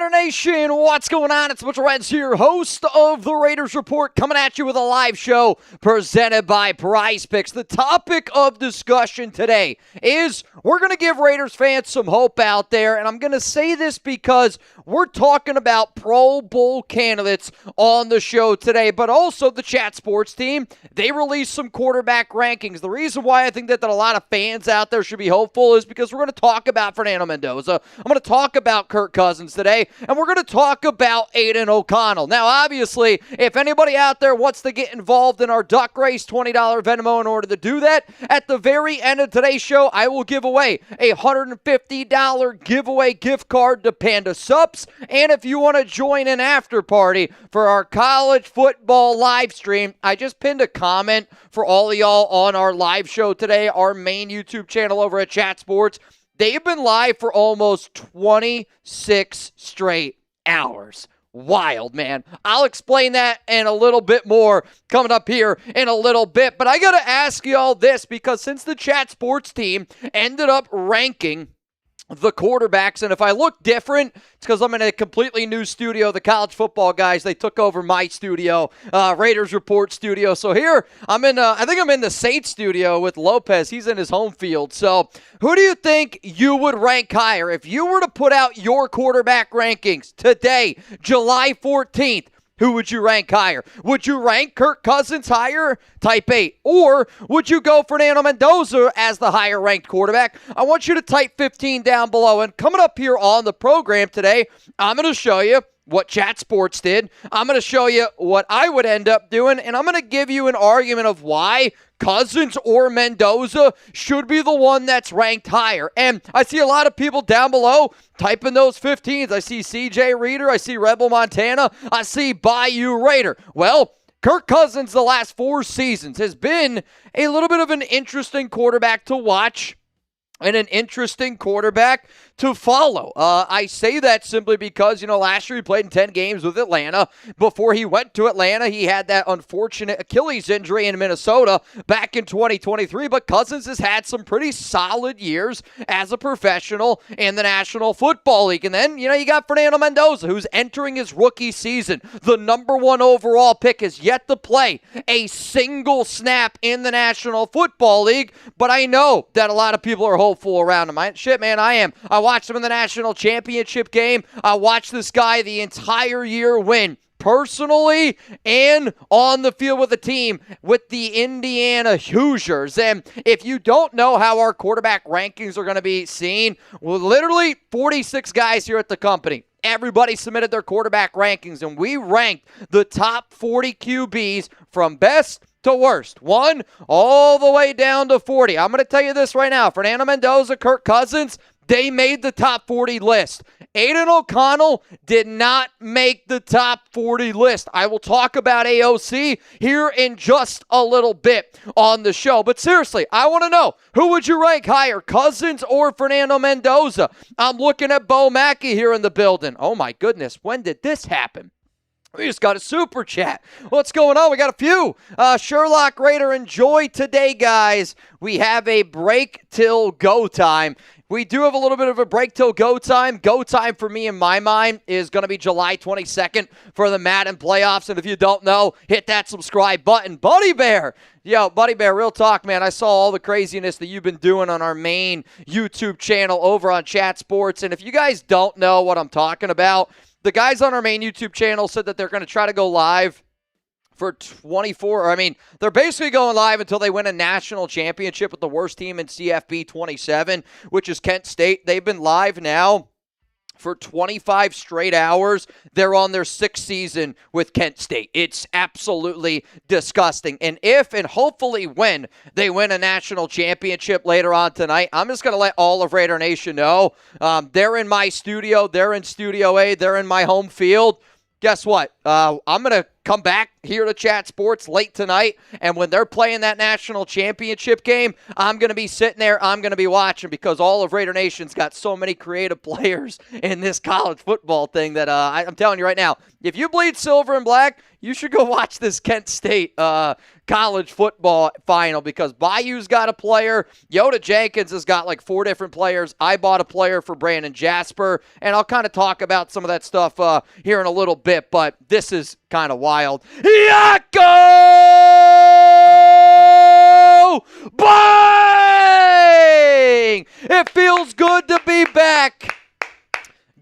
Raider Nation, what's going on? It's Mitchell Reds here, host of the Raiders Report, coming at you with a live show presented by Prize Picks. The topic of discussion today is we're going to give Raiders fans some hope out there, and I'm going to say this because we're talking about Pro Bowl candidates on the show today, but also the Chat Sports team. They released some quarterback rankings. The reason why I think that a lot of fans out there should be hopeful is because we're going to talk about Fernando Mendoza. I'm going to talk about Kirk Cousins today, and we're going to talk about Aidan O'Connell. Now, obviously, if anybody out there wants to get involved in our duck race, $20 Venmo in order to do that, at the very end of today's show, I will give away a $150 giveaway gift card to Panda Subs. And if you want to join an after party for our college football live stream, I just pinned a comment for all of y'all on our live show today, our main YouTube channel over at Chat Sports. They've been live for almost 26 straight hours. Wild, man. I'll explain that and a little bit more coming up here in a little bit. But I got to ask y'all this, because since the Chat Sports team ended up ranking the quarterbacks, and if I look different, it's because I'm in a completely new studio. The college football guys, they took over my studio, Raiders Report studio. So here, I think I'm in the Saints studio with Lopez. He's in his home field. So who do you think you would rank higher? If you were to put out your quarterback rankings today, July 14th, who would you rank higher? Would you rank Kirk Cousins higher, type 8? Or would you go Fernando Mendoza as the higher-ranked quarterback? I want you to type 15 down below. And coming up here on the program today, I'm going to show you what Chat Sports did. I'm going to show you what I would end up doing, and I'm going to give you an argument of why Cousins or Mendoza should be the one that's ranked higher. And I see a lot of people down below typing those 15s. I see CJ Reader, I see Rebel Montana, I see Bayou Raider. Well, Kirk Cousins the last 4 seasons has been a little bit of an interesting quarterback to watch and an interesting quarterback to follow. I say that simply because, last year he played in 10 games with Atlanta. Before he went to Atlanta, he had that unfortunate Achilles injury in Minnesota back in 2023. But Cousins has had some pretty solid years as a professional in the National Football League. And then, you got Fernando Mendoza, who's entering his rookie season. The number 1 overall pick has yet to play a single snap in the National Football League. But I know that a lot of people are hopeful around him. I am. I watched him in the national championship game. I watched this guy the entire year win, personally and on the field with the team, with the Indiana Hoosiers. And if you don't know how our quarterback rankings are going to be seen, well, literally 46 guys here at the company, everybody submitted their quarterback rankings, and we ranked the top 40 QBs from best to worst, 1 all the way down to 40. I'm going to tell you this right now. Fernando Mendoza, Kirk Cousins, they made the top 40 list. Aidan O'Connell did not make the top 40 list. I will talk about AOC here in just a little bit on the show. But seriously, I want to know, who would you rank higher, Cousins or Fernando Mendoza? I'm looking at Bo Mackey here in the building. Oh my goodness, when did this happen? We just got a super chat. What's going on? We got a few. Sherlock Raider, enjoy today, guys. We have a break till go time. We do have a little bit of a break till go time. Go time for me in my mind is going to be July 22nd for the Madden playoffs. And if you don't know, hit that subscribe button. Buddy Bear. Yo, Buddy Bear, real talk, man. I saw all the craziness that you've been doing on our main YouTube channel over on Chat Sports. And if you guys don't know what I'm talking about, the guys on our main YouTube channel said that they're going to try to go live for 24. They're basically going live until they win a national championship with the worst team in CFB 27, which is Kent State. They've been live now for 25 straight hours. They're on their 6th season with Kent State. It's absolutely disgusting. And if and hopefully when they win a national championship later on tonight, I'm just going to let all of Raider Nation know they're in my studio. They're in Studio A. They're in my home field. Guess what? I'm going to come back here to Chat Sports late tonight, and when they're playing that national championship game, I'm going to be sitting there, I'm going to be watching, because all of Raider Nation's got so many creative players in this college football thing that I'm telling you right now, if you bleed silver and black, you should go watch this Kent State college football final, because Bayou's got a player, Yoda Jenkins has got like 4 different players. I bought a player for Brandon Jasper, and I'll kind of talk about some of that stuff here in a little bit, but this is kind of wild. Yako! Bang! It feels good to be back.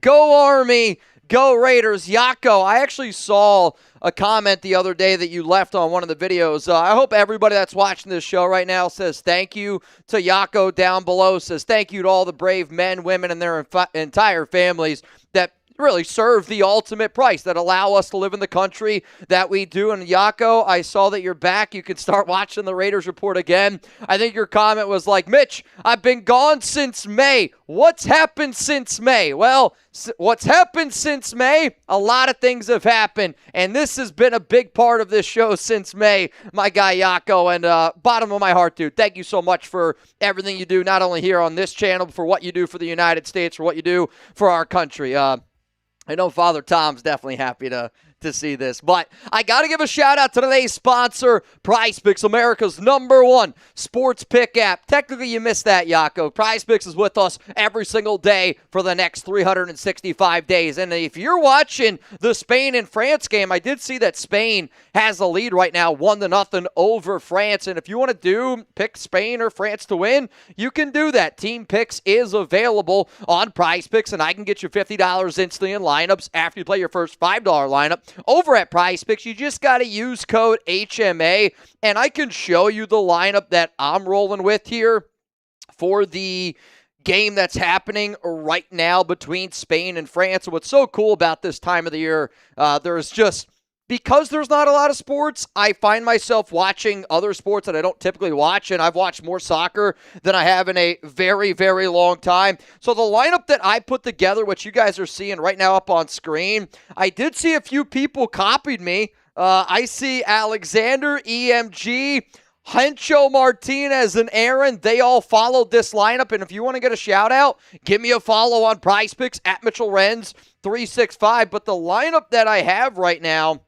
Go Army. Go Raiders. Yako, I actually saw a comment the other day that you left on one of the videos. I hope everybody that's watching this show right now says thank you to Yako down below, says thank you to all the brave men, women, and their entire families that really serve the ultimate price, that allow us to live in the country that we do. And Yako, I saw that you're back. You can start watching the Raiders Report again. I think your comment was like, Mitch, I've been gone since May. What's happened since May? Well, what's happened since May? A lot of things have happened, and this has been a big part of this show since May, my guy Yako. And bottom of my heart, dude, thank you so much for everything you do, not only here on this channel, but for what you do for the United States, for what you do for our country. I know Father Tom's definitely happy to see this, but I got to give a shout out to today's sponsor, PrizePicks, America's #1 sports pick app. Technically, you missed that, Yako. PrizePicks is with us every single day for the next 365 days. And if you're watching the Spain and France game, I did see that Spain has the lead right now, 1-0 over France. And if you want to pick Spain or France to win, you can do that. Team Picks is available on PrizePicks, and I can get you $50 instantly in lineups after you play your first $5 lineup. Over at PrizePicks, you just got to use code HMA, and I can show you the lineup that I'm rolling with here for the game that's happening right now between Spain and France. And what's so cool about this time of the year, because there's not a lot of sports, I find myself watching other sports that I don't typically watch, and I've watched more soccer than I have in a very, very long time. So the lineup that I put together, which you guys are seeing right now up on screen, I did see a few people copied me. I see Alexander, EMG, Hencho Martinez, and Aaron. They all followed this lineup, and if you want to get a shout-out, give me a follow on PrizePicks at MitchellRenz365. But the lineup that I have right now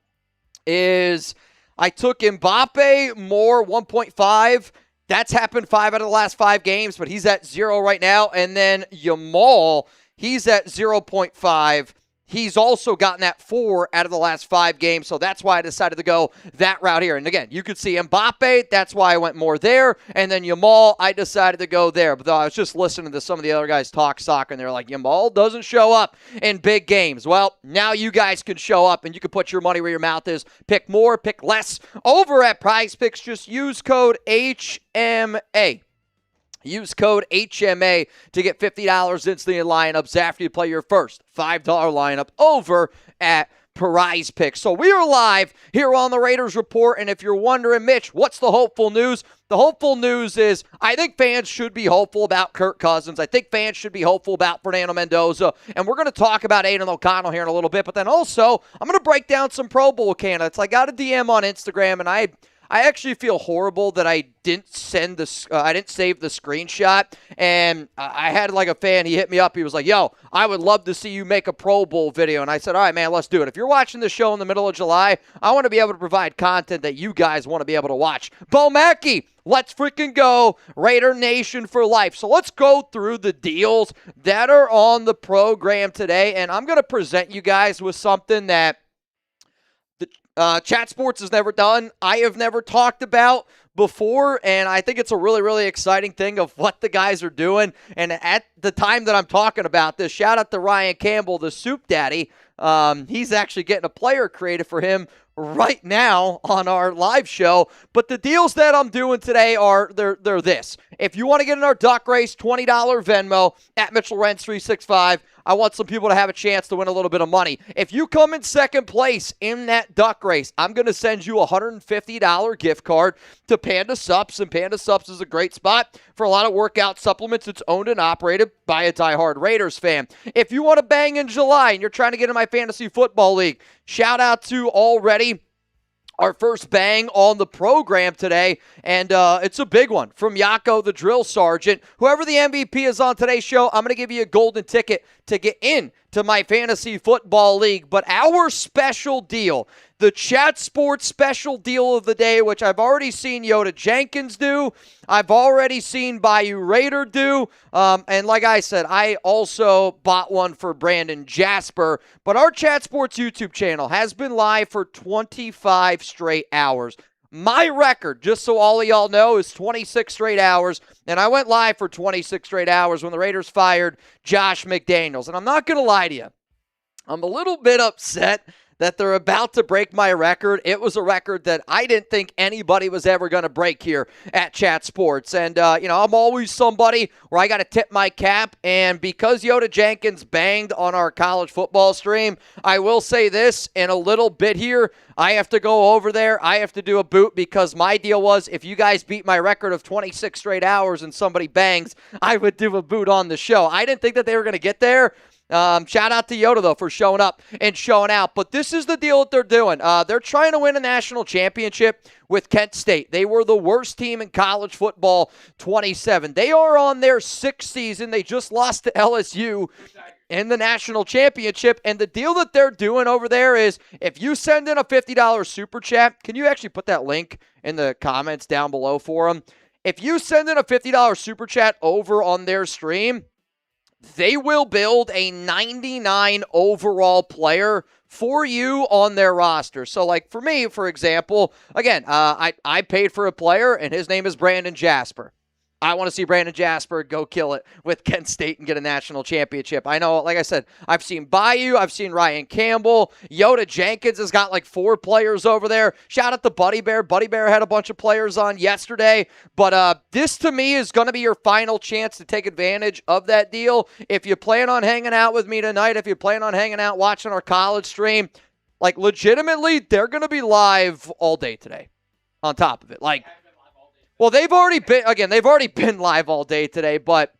is I took Mbappe, Moore, 1.5. That's happened 5 out of the last 5 games, but he's at 0 right now. And then Yamal, he's at 0.5. He's also gotten that 4 out of the last 5 games, so that's why I decided to go that route here. And again, you could see Mbappe, that's why I went more there. And then Yamal, I decided to go there. But I was just listening to some of the other guys talk soccer, and they're like, Yamal doesn't show up in big games. Well, now you guys can show up, and you can put your money where your mouth is. Pick more, pick less. Over at PrizePicks, just use code HMA. Use code HMA to get $50 instantly in lineups after you play your first $5 lineup over at PrizePicks. So we are live here on the Raiders Report, and if you're wondering, Mitch, what's the hopeful news? The hopeful news is I think fans should be hopeful about Kirk Cousins. I think fans should be hopeful about Fernando Mendoza, and we're going to talk about Aidan O'Connell here in a little bit, but then also I'm going to break down some Pro Bowl candidates. I got a DM on Instagram, and I actually feel horrible that I didn't save the screenshot, and I had like a fan, he hit me up, he was like, yo, I would love to see you make a Pro Bowl video, and I said, all right, man, let's do it. If you're watching the show in the middle of July, I want to be able to provide content that you guys want to be able to watch. Bo Mackey, let's freaking go, Raider Nation for life. So let's go through the deals that are on the program today, and I'm going to present you guys with something that Chat Sports has never done. I have never talked about before, and I think it's a really, really exciting thing of what the guys are doing. And at the time that I'm talking about this, shout out to Ryan Campbell, the Soup Daddy. He's actually getting a player created for him right now on our live show. But the deals that I'm doing today are they're this. If you want to get in our duck race, $20 Venmo at MitchellRenz365. I want some people to have a chance to win a little bit of money. If you come in second place in that duck race, I'm going to send you a $150 gift card to Panda Sups, and Panda Sups is a great spot for a lot of workout supplements. It's owned and operated by a diehard Raiders fan. If you want to bang in July and you're trying to get in my fantasy football league. Shout out to already our first bang on the program today, and it's a big one from Yako, the drill sergeant. Whoever the MVP is on today's show, I'm going to give you a golden ticket to get in to my fantasy football league. But our special deal, the Chat Sports special deal of the day, which I've already seen Yoda Jenkins do, I've already seen Bayou Raider do, and like I said, I also bought one for Brandon Jasper. But our Chat Sports YouTube channel has been live for 25 straight hours. My record, just so all of y'all know, is 26 straight hours, and I went live for 26 straight hours when the Raiders fired Josh McDaniels. And I'm not going to lie to you, I'm a little bit upset that they're about to break my record. It was a record that I didn't think anybody was ever going to break here at Chat Sports. And, I'm always somebody where I got to tip my cap. And because Yoda Jenkins banged on our college football stream, I will say this in a little bit here. I have to go over there. I have to do a boot because my deal was if you guys beat my record of 26 straight hours and somebody bangs, I would do a boot on the show. I didn't think that they were going to get there. Shout out to Yoda, though, for showing up and showing out. But this is the deal that they're doing. They're trying to win a national championship with Kent State. They were the worst team in college football, 27. They are on their 6th season. They just lost to LSU in the national championship. And the deal that they're doing over there is if you send in a $50 super chat, can you actually put that link in the comments down below for them? If you send in a $50 super chat over on their stream, they will build a 99 overall player for you on their roster. So, like for me, for example, again, I paid for a player, and his name is Brandon Jasper. I want to see Brandon Jasper go kill it with Kent State and get a national championship. I know, like I said, I've seen Bayou. I've seen Ryan Campbell. Yoda Jenkins has got like 4 players over there. Shout out to Buddy Bear. Buddy Bear had a bunch of players on yesterday. But this, to me, is going to be your final chance to take advantage of that deal. If you plan on hanging out with me tonight, if you plan on hanging out watching our college stream, like legitimately, they're going to be live all day today on top of it. Like, well, they've already been live all day today, but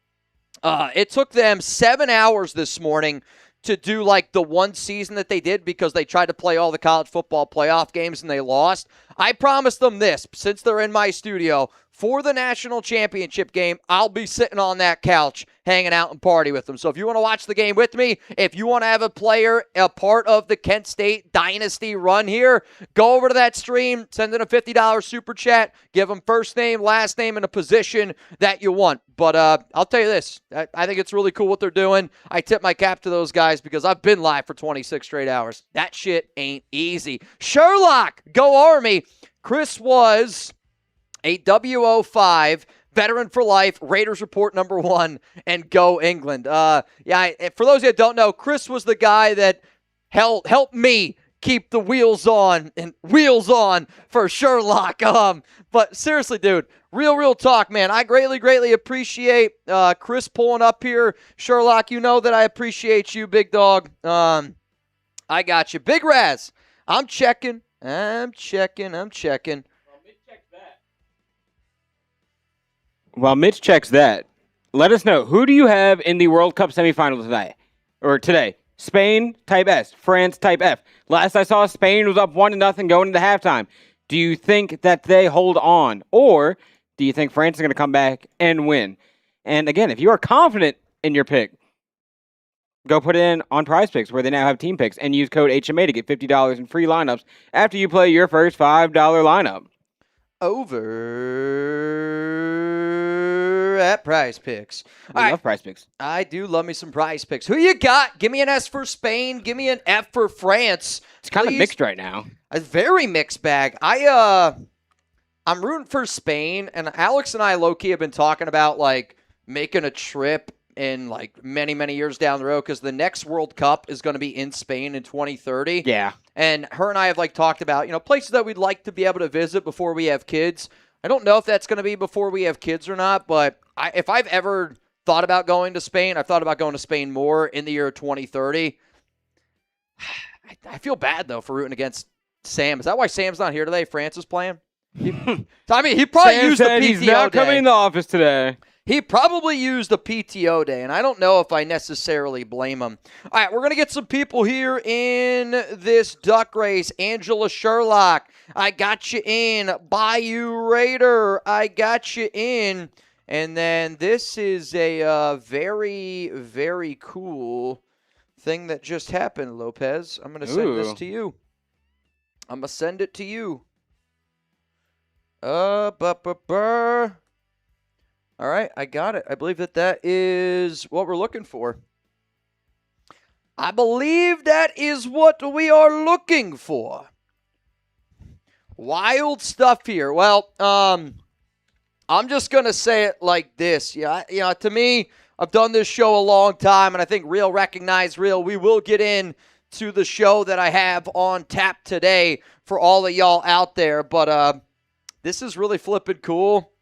it took them 7 hours this morning to do like the one season that they did because they tried to play all the college football playoff games and they lost. I promised them this, since they're in my studio, for the national championship game, I'll be sitting on that couch hanging out and party with them. So if you want to watch the game with me, if you want to have a player, a part of the Kent State dynasty run here, go over to that stream, send in a $50 super chat, give them first name, last name, and a position that you want. But I'll tell you this, I think it's really cool what they're doing. I tip my cap to those guys because I've been live for 26 straight hours. That shit ain't easy. Sherlock, go Army. Chris was a WO5, veteran for life, Raiders Report #1, and go England. For those that don't know, Chris was the guy that helped me keep the wheels on for Sherlock. But seriously, dude, real talk, man. I greatly appreciate Chris pulling up here. Sherlock, you know that I appreciate you, big dog. I got you. Big Raz, I'm checking. While Mitch checks that, let us know, who do you have in the World Cup semifinals today? Spain, type S. France, type F. Last I saw, Spain was up 1-0 going into halftime. Do you think that they hold on? Or do you think France is going to come back and win? And again, if you are confident in your pick, go put it in on Prize Picks, where they now have team picks, and use code HMA to get $50 in free lineups after you play your first $5 lineup. Over at Prize Picks. I love Prize Picks. I do love me some Prize Picks. Who you got? Give me an S for Spain. Give me an F for France. It's kind of mixed right now. A very mixed bag. I'm rooting for Spain, and Alex and I low-key have been talking about like making a trip in like many years down the road because the next World Cup is going to be in Spain in 2030. Yeah. And her and I have like talked about, places that we'd like to be able to visit before we have kids. I don't know if that's going to be before we have kids or not, but if I've ever thought about going to Spain, I've thought about going to Spain more in the year 2030. I feel bad, though, for rooting against Sam. Is that why Sam's not here today? France is playing? He probably Sam used the PTO he's not day. coming in the office today. He probably used a PTO day, and I don't know if I necessarily blame him. All right, we're going to get some people here in this duck race. Angela Sherlock, I got you in. Bayou Raider, I got you in. And then this is a very, very cool thing that just happened, Lopez. I'm going to send this to you. I'm going to send it to you. All right, I got it. I believe that is what we're looking for. I believe that is what we are looking for. Wild stuff here. Well, I'm just going to say it like this. Yeah, to me, I've done this show a long time, and I think Real Recognize Real. We will get in to the show that I have on tap today for all of y'all out there. But this is really flipping cool.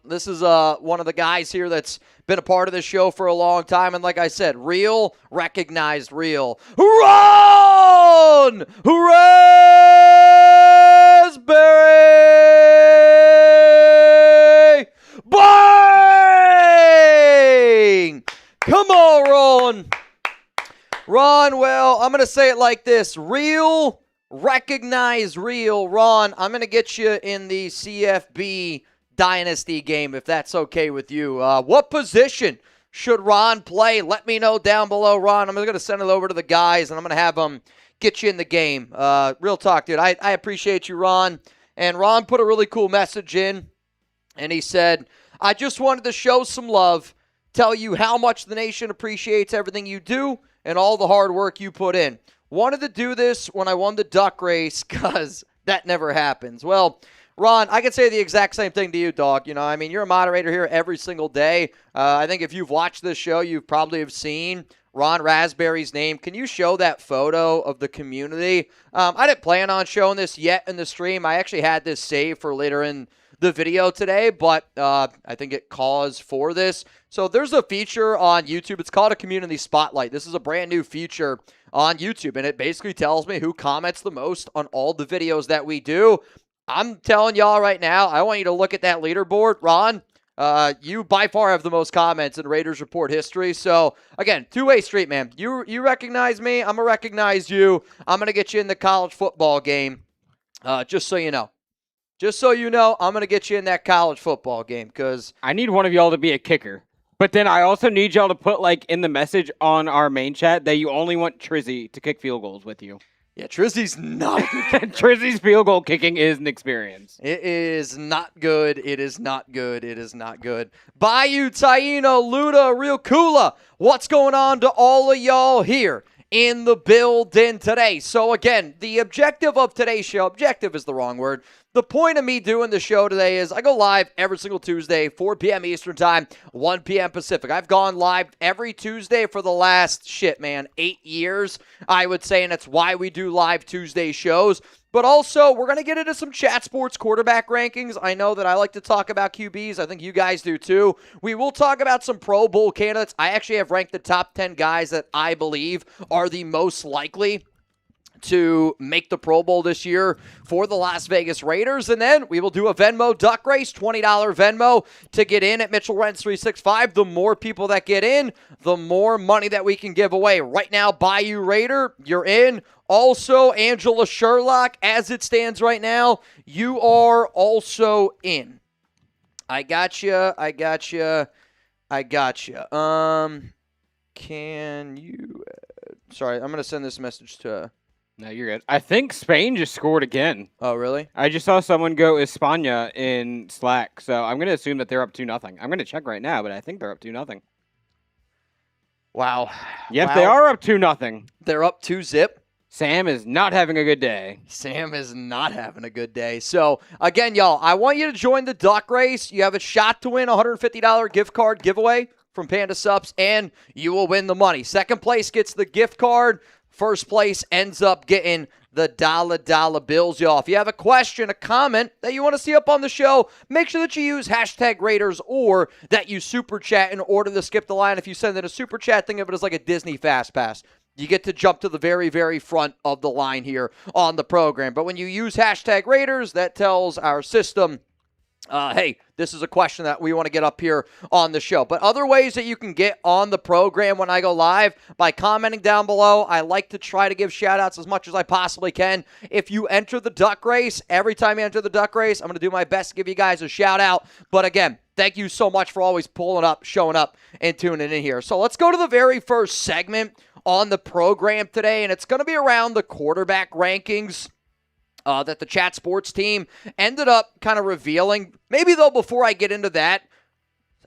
This is one of the guys here that's been a part of the show for a long time. And like I said, Real Recognized Real. Run! Raspberry! Bang! Come on, Ron. Ron, well, I'm going to say it like this. Real Recognize Real. Ron, I'm going to get you in the CFB Dynasty game, if that's okay with you. What position should Ron play? Let me know down below, Ron. I'm going to send it over to the guys, and I'm going to have them get you in the game. Real talk, dude. I appreciate you, Ron. And Ron put a really cool message in, and he said, I just wanted to show some love, tell you how much the nation appreciates everything you do and all the hard work you put in. Wanted to do this when I won the duck race because that never happens. Well, Ron, I can say the exact same thing to you, dog. You're a moderator here every single day. I think if you've watched this show, you probably have seen Ron Raspberry's name. Can you show that photo of the community? I didn't plan on showing this yet in the stream. I actually had this saved for later in the video today, but I think it calls for this. So there's a feature on YouTube. It's called a community spotlight. This is a brand new feature on YouTube, and it basically tells me who comments the most on all the videos that we do. I'm telling y'all right now, I want you to look at that leaderboard. Ron, you by far have the most comments in Raiders Report history. So, again, two-way street, man. You recognize me, I'm going to recognize you. I'm going to get you in the college football game, just so you know. Just so you know, I'm going to get you in that college football game because I need one of y'all to be a kicker. But then I also need y'all to put, in the message on our main chat that you only want Trizzy to kick field goals with you. Yeah, Trizzy's not good. Trizzy's field goal kicking is an experience. It is not good. It is not good. It is not good. Bayou, Taino, Luda, Real Kula. What's going on to all of y'all here in the building today? So again, the objective of today's show, objective is the wrong word. The point of me doing the show today is I go live every single Tuesday, 4 p.m. Eastern Time, 1 p.m. Pacific. I've gone live every Tuesday for the last, 8 years, I would say, and that's why we do live Tuesday shows. But also, we're going to get into some chat sports quarterback rankings. I know that I like to talk about QBs. I think you guys do too. We will talk about some Pro Bowl candidates. I actually have ranked the top 10 guys that I believe are the most likely to make the Pro Bowl this year for the Las Vegas Raiders. And then we will do a Venmo duck race, $20 Venmo to get in at Mitchell Rents 365. The more people that get in, the more money that we can give away. Right now, Bayou Raider, you're in. Also, Angela Sherlock, as it stands right now, you are also in. I got you. Can you... sorry, I'm going to send this message to... No, you're good. I think Spain just scored again. Oh, really? I just saw someone go España in Slack, so I'm going to assume that they're up 2-0. I'm going to check right now, but I think they're up 2-0. Wow. Yep, wow. They are up 2-0. They're up 2-0. Sam is not having a good day. Sam is not having a good day. So, again, y'all, I want you to join the duck race. You have a shot to win a $150 gift card giveaway from Panda Subs, and you will win the money. Second place gets the gift card. First place ends up getting the dollar bills, y'all. If you have a question, a comment that you want to see up on the show, make sure that you use hashtag Raiders or that you super chat in order to skip the line. If you send in a super chat, think of it as like a Disney Fast Pass. You get to jump to the very, very front of the line here on the program. But when you use hashtag Raiders, that tells our system hey, this is a question that we want to get up here on the show. But other ways that you can get on the program when I go live, by commenting down below. I like to try to give shout-outs as much as I possibly can. If you enter the duck race, every time you enter the duck race, I'm going to do my best to give you guys a shout-out. But again, thank you so much for always pulling up, showing up, and tuning in here. So let's go to the very first segment on the program today, and it's going to be around the quarterback rankings that the Chat Sports team ended up kind of revealing. Maybe, though, before I get into that,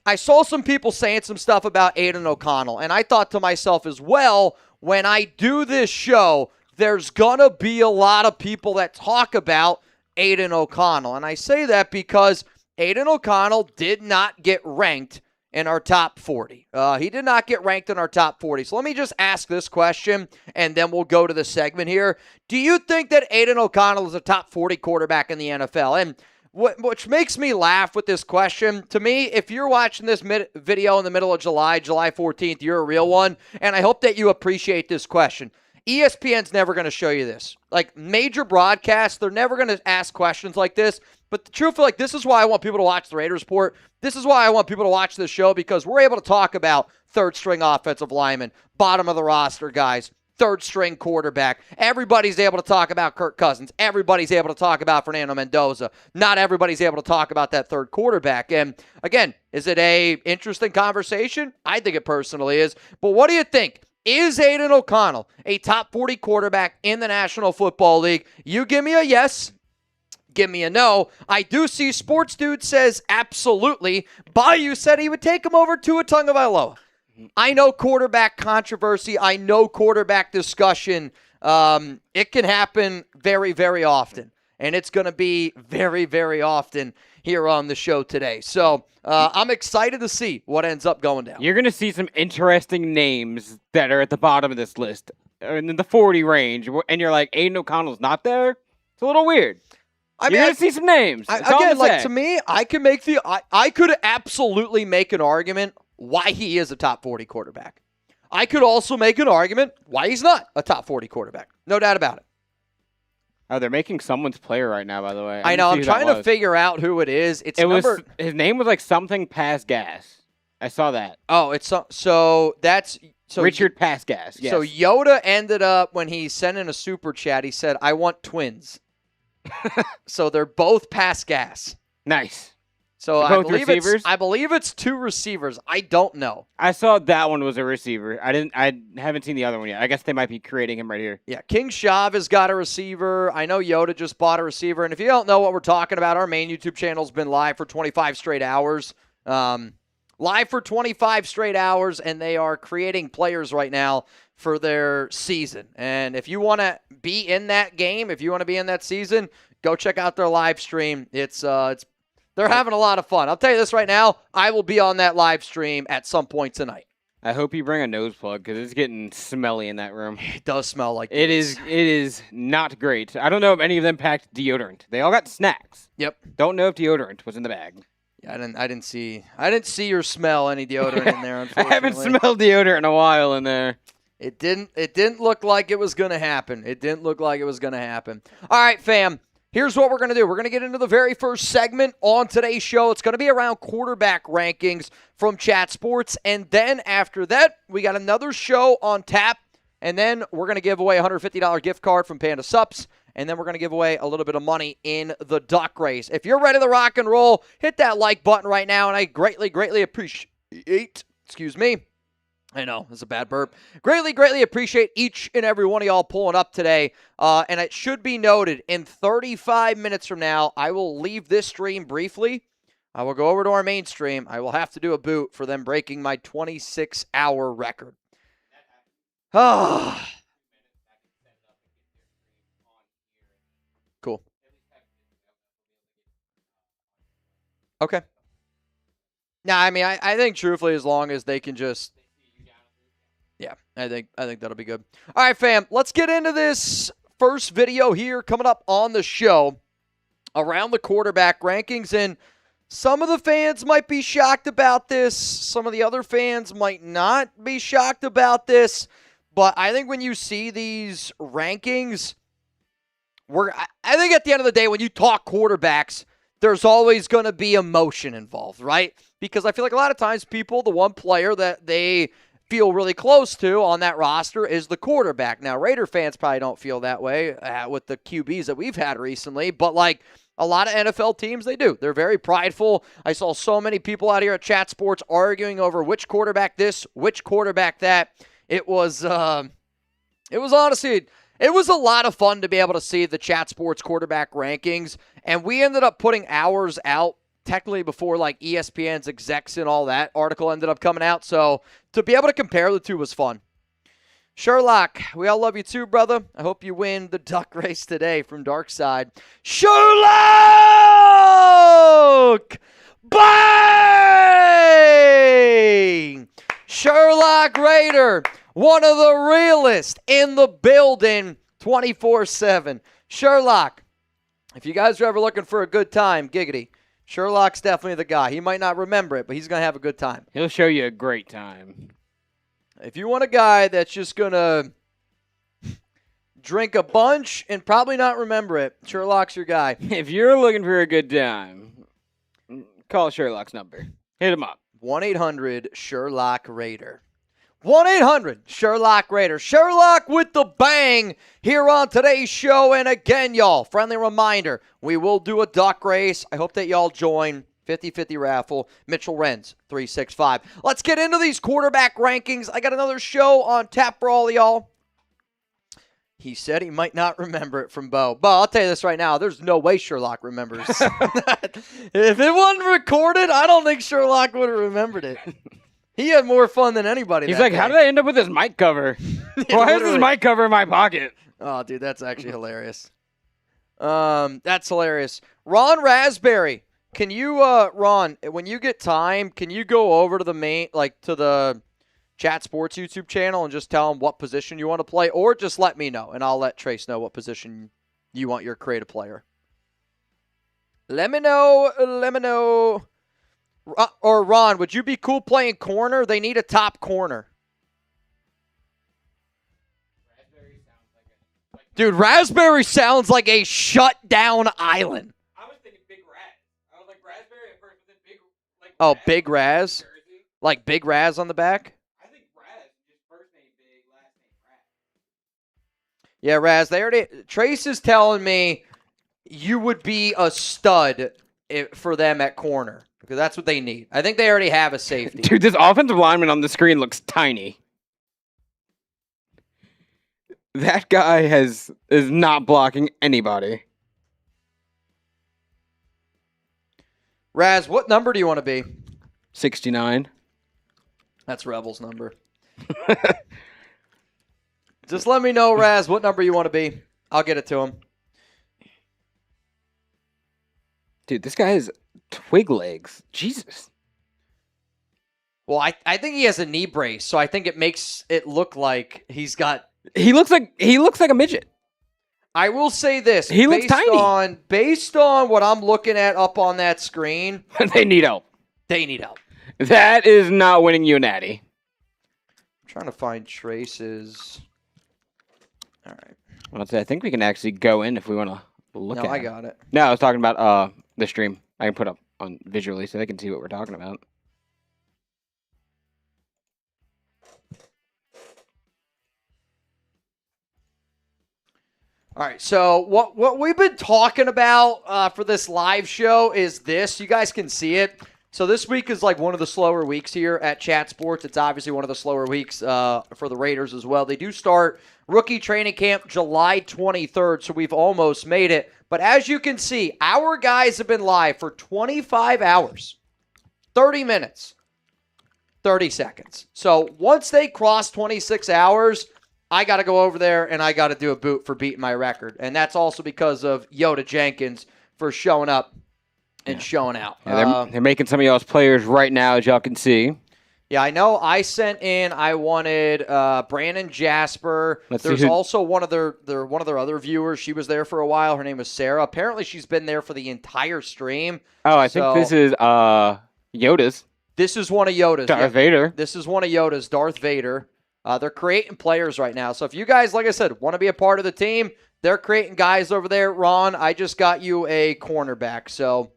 I saw some people saying some stuff about Aidan O'Connell, and I thought to myself as well, when I do this show, there's going to be a lot of people that talk about Aidan O'Connell. And I say that because Aidan O'Connell did not get ranked in our top 40. He did not get ranked in our top 40. So let me just ask this question, and then we'll go to the segment here. Do you think that Aidan O'Connell is a top 40 quarterback in the NFL? And which makes me laugh with this question, to me, if you're watching this video in the middle of July 14th, you're a real one, and I hope that you appreciate this question. ESPN's never going to show you this. Like, major broadcasts, they're never going to ask questions like this. But the truth, like, this is why I want people to watch the Raiders Report. This is why I want people to watch this show, because we're able to talk about third-string offensive linemen, bottom-of-the-roster guys, third-string quarterback. Everybody's able to talk about Kirk Cousins. Everybody's able to talk about Fernando Mendoza. Not everybody's able to talk about that third quarterback. And, again, is it a interesting conversation? I think it personally is. But what do you think? Is Aidan O'Connell a top 40 quarterback in the National Football League? You give me a yes. Give me a no. I do see Sports Dude says absolutely. Bayou said he would take him over Tua Tagovailoa. I know quarterback controversy. I know quarterback discussion. It can happen very, very often. And it's going to be very, very often here on the show today. So I'm excited to see what ends up going down. You're going to see some interesting names that are at the bottom of this list, in the 40 range. And you're like, Aidan O'Connell's not there? It's a little weird. You're going to see some names. To me, I can make I could absolutely make an argument why he is a top 40 quarterback. I could also make an argument why he's not a top 40 quarterback. No doubt about it. Oh, they're making someone's player right now, by the way. I know. I'm trying to figure out who it is. His name was like something Pass Gas. I saw that. Oh, that's Richard Pass Gas. Yes. So Yoda ended up, when he sent in a super chat, he said, "I want twins." So they're both Pass Gas. Nice. So I believe it's two receivers. I don't know. I saw that one was a receiver. I haven't seen the other one yet. I guess they might be creating him right here. Yeah, King Shav has got a receiver. I know Yoda just bought a receiver. And if you don't know what we're talking about, our main YouTube channel's been live for 25 straight hours. Live for 25 straight hours, and they are creating players right now for their season. And if you want to be in that game, if you want to be in that season, go check out their live stream. They're having a lot of fun. I'll tell you this right now, I will be on that live stream at some point tonight. I hope you bring a nose plug, because it's getting smelly in that room. It does smell like it is. It is not great. I don't know if any of them packed deodorant. They all got snacks. Yep. Don't know if deodorant was in the bag. Yeah, I didn't see or smell any deodorant in there, unfortunately. I haven't smelled deodorant in a while in there. It didn't look like it was going to happen. All right, fam. Here's what we're going to do. We're going to get into the very first segment on today's show. It's going to be around quarterback rankings from Chat Sports. And then after that, we got another show on tap. And then we're going to give away a $150 gift card from Panda Sups. And then we're going to give away a little bit of money in the duck race. If you're ready to rock and roll, hit that like button right now. And I greatly, greatly appreciate, I know, it's a bad burp. Greatly appreciate each and every one of y'all pulling up today. And it should be noted, in 35 minutes from now, I will leave this stream briefly. I will go over to our main stream. I will have to do a boot for them breaking my 26-hour record. Cool. Okay. Now, I mean, I think truthfully, as long as they can just... Yeah, I think that'll be good. All right, fam, let's get into this first video here coming up on the show around the quarterback rankings. And some of the fans might be shocked about this. Some of the other fans might not be shocked about this. But I think when you see these rankings, I think at the end of the day, when you talk quarterbacks, there's always going to be emotion involved, right? Because I feel like a lot of times people, the one player that they feel really close to on that roster is the quarterback. Now, Raider fans probably don't feel that way with the QBs that we've had recently, but like a lot of NFL teams, they do. They're very prideful. I saw so many people out here at Chat Sports arguing over which quarterback this, which quarterback that. It was honestly, it was a lot of fun to be able to see the Chat Sports quarterback rankings, and we ended up putting ours out technically before like ESPN's execs and all that article ended up coming out. So to be able to compare the two was fun. Sherlock, we all love you too, brother. I hope you win the duck race today from Darkside. Sherlock! Bang! Sherlock Raider, one of the realest in the building 24/7. Sherlock, if you guys are ever looking for a good time, giggity, Sherlock's definitely the guy. He might not remember it, but he's going to have a good time. He'll show you a great time. If you want a guy that's just going to drink a bunch and probably not remember it, Sherlock's your guy. If you're looking for a good time, call Sherlock's number. Hit him up. 1-800-SHERLOCK-RAIDER. 1-800-SHERLOCK-RAIDER. Sherlock with the bang here on today's show. And again, y'all, friendly reminder, we will do a duck race. I hope that y'all join. 50-50 raffle. Mitchell Renz, 365. Let's get into these quarterback rankings. I got another show on tap for all of y'all. He said he might not remember it from Bo. Bo, I'll tell you this right now. There's no way Sherlock remembers. If it wasn't recorded, I don't think Sherlock would have remembered it. He had more fun than anybody. He's like, how did I end up with this mic cover? Why is this mic cover in my pocket? Oh, dude, that's actually hilarious. That's hilarious. Ron Raspberry, can you, Ron, when you get time, can you go over to the main, like to the Chat Sports YouTube channel and just tell them what position you want to play, or just let me know, and I'll let Trace know what position you want your creative player. Let me know. Or Ron, would you be cool playing corner? They need a top corner. Dude, Raspberry sounds like a shut-down island. I was thinking Big Raz. I was like, Raspberry at first, but then Big, like, oh, Big Raz? Like Big Raz on the back? I think Raz, his first name Big, last name Raz. Yeah, Raz, they already... Trace is telling me you would be a stud for them at corner, because that's what they need. I think they already have a safety. Dude, this offensive lineman on the screen looks tiny. That guy is not blocking anybody. Raz, what number do you want to be? 69. That's Rebel's number. Just let me know, Raz, what number you want to be. I'll get it to him. Dude, this guy has twig legs. Jesus. Well, I think he has a knee brace, so I think it makes it look like he's got... He looks like a midget. I will say this. He looks tiny. Based on what I'm looking at up on that screen... They need help. They need help. That is not winning you a natty. I'm trying to find traces. All right. Well, I think we can actually go in if we want to look at it. No, I got it. No, I was talking about the stream. I can put up on visually so they can see what we're talking about. All right, so what we've been talking about for this live show is this. You guys can see it. So this week is like one of the slower weeks here at Chat Sports. It's obviously one of the slower weeks for the Raiders as well. They do start rookie training camp July 23rd, so we've almost made it. But as you can see, our guys have been live for 25 hours, 30 minutes, 30 seconds. So once they cross 26 hours... I got to go over there, and I got to do a boot for beating my record. And that's also because of Yoda Jenkins for showing up and showing out. Yeah, they're making some of y'all's players right now, as y'all can see. Yeah, I know. I sent in, I wanted Brandon Jasper. There's also one of their other viewers. She was there for a while. Her name was Sarah. Apparently, she's been there for the entire stream. Oh, I think this is Yoda's. This is one of Yoda's. Darth Vader. This is one of Yoda's, Darth Vader. They're creating players right now. So if you guys, like I said, want to be a part of the team, they're creating guys over there. Ron, I just got you a cornerback. So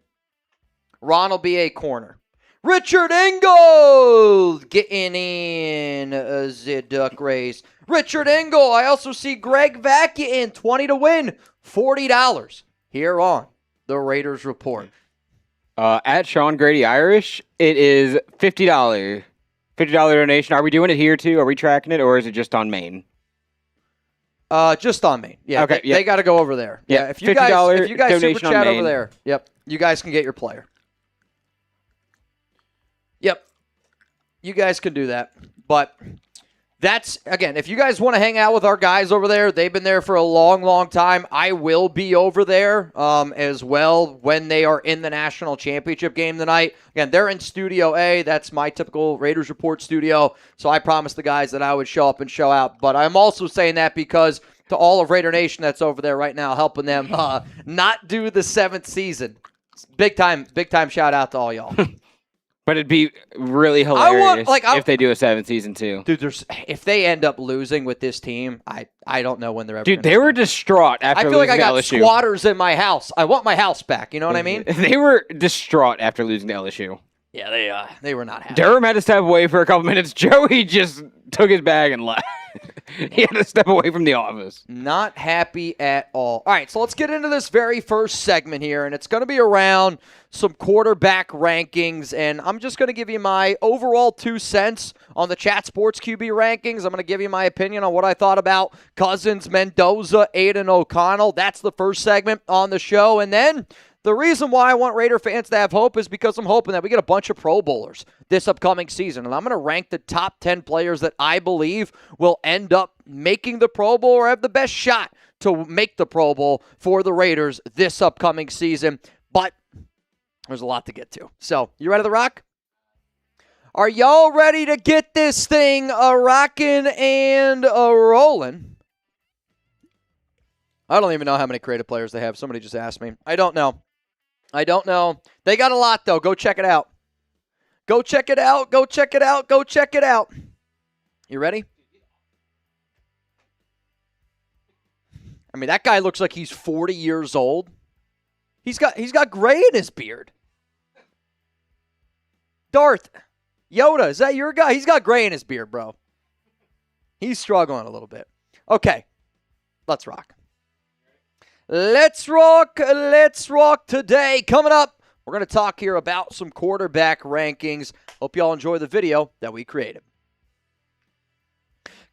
Ron will be a corner. Richard Engel getting in the duck race. Richard Engel. I also see Greg Vac in 20 to win, $40 here on the Raiders Report. At Sean Grady Irish, it is $50. $50 donation. Are we doing it here too? Are we tracking it, or is it just on Maine? Just on Maine. Yeah. Okay. They got to go over there. Yeah. If you guys super chat over Maine. there, yep, you guys can get your player. Yep. You guys can do that. But that's, again, if you guys want to hang out with our guys over there, they've been there for a long, long time. I will be over there as well when they are in the national championship game tonight. Again, they're in Studio A. That's my typical Raiders Report studio. So I promised the guys that I would show up and show out. But I'm also saying that because to all of Raider Nation that's over there right now, helping them not do the 7th season. Big time shout out to all y'all. But it'd be really hilarious if they do a 7th season too. Dude, if they end up losing with this team, I don't know when they're ever. Dude, they were distraught after losing to LSU. I feel like I got squatters in my house. I want my house back. You know what I mean? They were distraught after losing to LSU. Yeah, they were not happy. Durham had to step away for a couple minutes. Joey just took his bag and left. He had to step away from the office. Not happy at all. All right, so let's get into this very first segment here, and it's going to be around some quarterback rankings, and I'm just going to give you my overall 2 cents on the Chat Sports QB rankings. I'm going to give you my opinion on what I thought about Cousins, Mendoza, Aidan O'Connell. That's the first segment on the show, and then the reason why I want Raider fans to have hope is because I'm hoping that we get a bunch of Pro Bowlers this upcoming season. And I'm going to rank the top 10 players that I believe will end up making the Pro Bowl or have the best shot to make the Pro Bowl for the Raiders this upcoming season. But there's a lot to get to. So, you ready to rock? Are y'all ready to get this thing rocking and rolling? I don't even know how many creative players they have. Somebody just asked me. I don't know. They got a lot, though. Go check it out. Go check it out. You ready? I mean, that guy looks like he's 40 years old. He's got gray in his beard. Darth, Yoda, is that your guy? He's got gray in his beard, bro. He's struggling a little bit. Okay, let's rock. Let's rock today. Coming up, we're going to talk here about some quarterback rankings. Hope y'all enjoy the video that we created.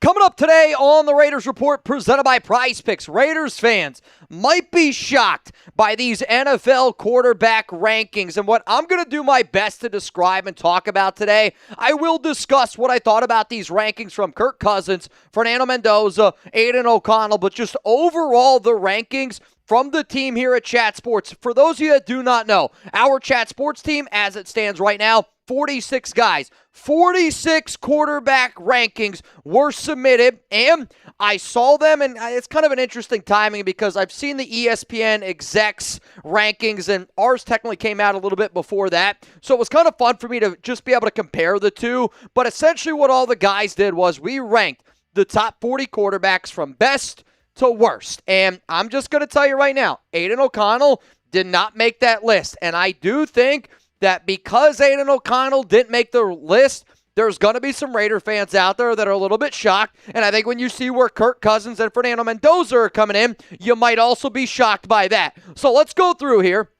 Coming up today on the Raiders Report, presented by Prize Picks. Raiders fans might be shocked by these NFL quarterback rankings. And what I'm going to do my best to describe and talk about today, I will discuss what I thought about these rankings from Kirk Cousins, Fernando Mendoza, Aidan O'Connell, but just overall the rankings from the team here at Chat Sports. For those of you that do not know, our Chat Sports team, as it stands right now, 46 guys, 46 quarterback rankings were submitted, and I saw them, and it's kind of an interesting timing because I've seen the ESPN execs rankings, and ours technically came out a little bit before that, so it was kind of fun for me to just be able to compare the two, but essentially what all the guys did was we ranked the top 40 quarterbacks from best to worst, and I'm just going to tell you right now, Aidan O'Connell did not make that list, and I do think that because Aidan O'Connell didn't make the list, there's going to be some Raider fans out there that are a little bit shocked. And I think when you see where Kirk Cousins and Fernando Mendoza are coming in, you might also be shocked by that. So let's go through here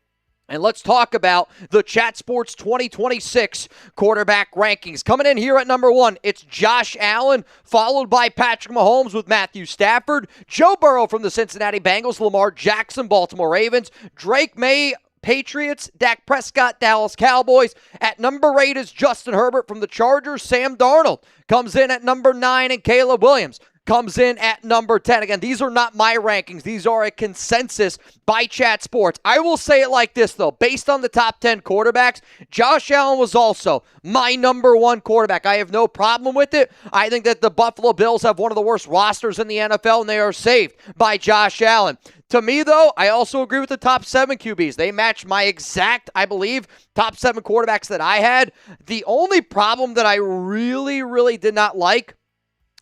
and let's talk about the Chat Sports 2026 quarterback rankings. Coming in here at number 1, it's Josh Allen, followed by Patrick Mahomes with Matthew Stafford, Joe Burrow from the Cincinnati Bengals, Lamar Jackson, Baltimore Ravens, Drake May, Patriots, Dak Prescott, Dallas Cowboys. At number 8 is Justin Herbert from the Chargers. Sam Darnold comes in at number 9, and Caleb Williams comes in at number 10. Again, these are not my rankings. These are a consensus by Chat Sports. I will say it like this, though. Based on the top 10 quarterbacks, Josh Allen was also my number 1 quarterback. I have no problem with it. I think that the Buffalo Bills have one of the worst rosters in the NFL, and they are saved by Josh Allen. To me, though, I also agree with the top 7 QBs. They match my exact, I believe, top 7 quarterbacks that I had. The only problem that I really did not like,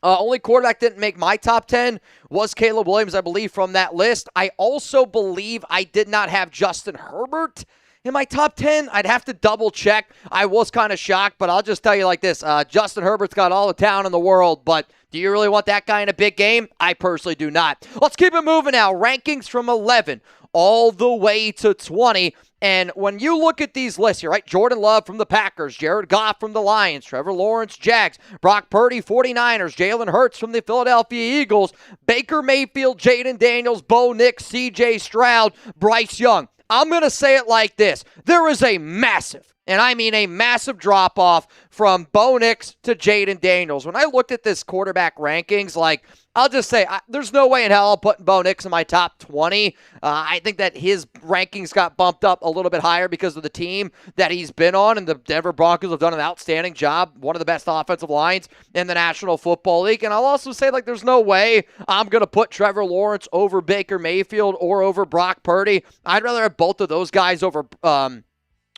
only quarterback didn't make my top 10 was Caleb Williams, I believe, from that list. I also believe I did not have Justin Herbert In my top 10, I'd have to double check. I was kind of shocked, but I'll just tell you like this. Justin Herbert's got all the talent in the world, but do you really want that guy in a big game? I personally do not. Let's keep it moving now. Rankings from 11 all the way to 20. And when you look at these lists here, right? Jordan Love from the Packers, Jared Goff from the Lions, Trevor Lawrence, Jags, Brock Purdy, 49ers, Jalen Hurts from the Philadelphia Eagles, Baker Mayfield, Jaden Daniels, Bo Nix, CJ Stroud, Bryce Young. I'm going to say it like this. There is a massive, and I mean a massive drop-off from Bo Nix to Jaden Daniels. When I looked at this quarterback rankings, I'll just say there's no way in hell I'm putting Bo Nix in my top 20. I think that his rankings got bumped up a little bit higher because of the team that he's been on, and the Denver Broncos have done an outstanding job, one of the best offensive lines in the National Football League. And I'll also say, there's no way I'm going to put Trevor Lawrence over Baker Mayfield or over Brock Purdy. I'd rather have both of those guys over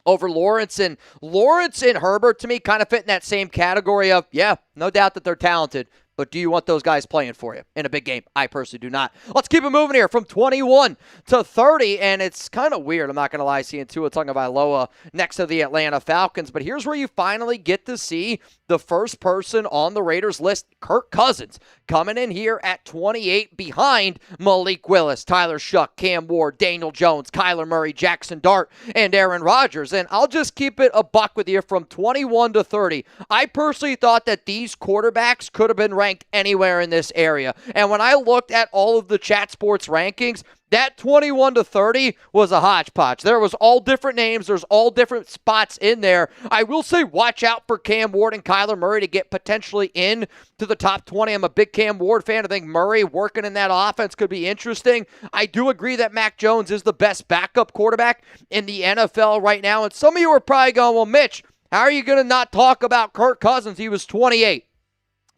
Lawrence. And Lawrence and Herbert, to me, kind of fit in that same category of, yeah, no doubt that they're talented. But do you want those guys playing for you in a big game? I personally do not. Let's keep it moving here from 21 to 30, and it's kind of weird, I'm not going to lie, seeing Tua Tagovailoa next to the Atlanta Falcons. But here's where you finally get to see the first person on the Raiders list, Kirk Cousins, coming in here at 28 behind Malik Willis, Tyler Shuck, Cam Ward, Daniel Jones, Kyler Murray, Jackson Dart, and Aaron Rodgers. And I'll just keep it a buck with you from 21 to 30. I personally thought that these quarterbacks could have been ranked anywhere in this area. And when I looked at all of the Chat Sports rankings, that 21 to 30 was a hodgepodge. There was all different names. There's all different spots in there. I will say watch out for Cam Ward and Kyler Murray to get potentially in to the top 20. I'm a big Cam Ward fan. I think Murray working in that offense could be interesting. I do agree that Mac Jones is the best backup quarterback in the NFL right now. And some of you are probably going, well, Mitch, how are you going to not talk about Kirk Cousins? He was 28.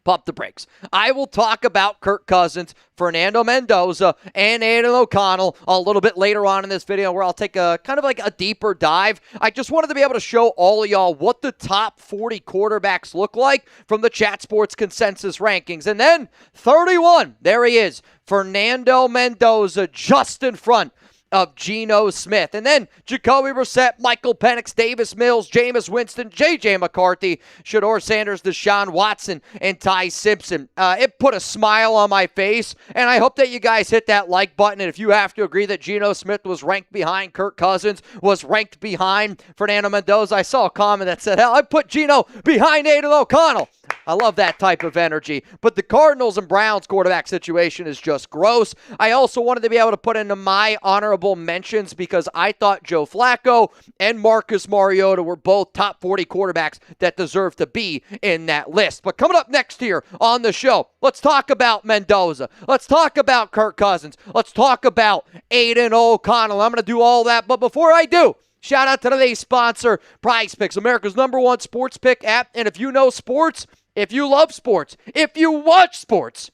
Pump the brakes. I will talk about Kirk Cousins, Fernando Mendoza, and Aidan O'Connell a little bit later on in this video, where I'll take a kind of like a deeper dive. I just wanted to be able to show all of y'all what the top 40 quarterbacks look like from the Chat Sports consensus rankings. And then 31, there he is, Fernando Mendoza, just in front of Geno Smith. And then Jacoby Brissett, Michael Penix, Davis Mills, Jameis Winston, J.J. McCarthy, Shedeur Sanders, Deshaun Watson, and Ty Simpson. It put a smile on my face, and I hope that you guys hit that like button. And if you have to agree that Geno Smith was ranked behind Kirk Cousins, was ranked behind Fernando Mendoza, I saw a comment that said, hell, I put Geno behind Aidan O'Connell. I love that type of energy. But the Cardinals and Browns quarterback situation is just gross. I also wanted to be able to put into my honorable mentions because I thought Joe Flacco and Marcus Mariota were both top 40 quarterbacks that deserve to be in that list. But coming up next here on the show, let's talk about Mendoza. Let's talk about Kirk Cousins. Let's talk about Aidan O'Connell. I'm going to do all that. But before I do, shout out to today's sponsor, Prize Picks, America's #1 sports pick app. And if you know sports, if you love sports, if you watch sports,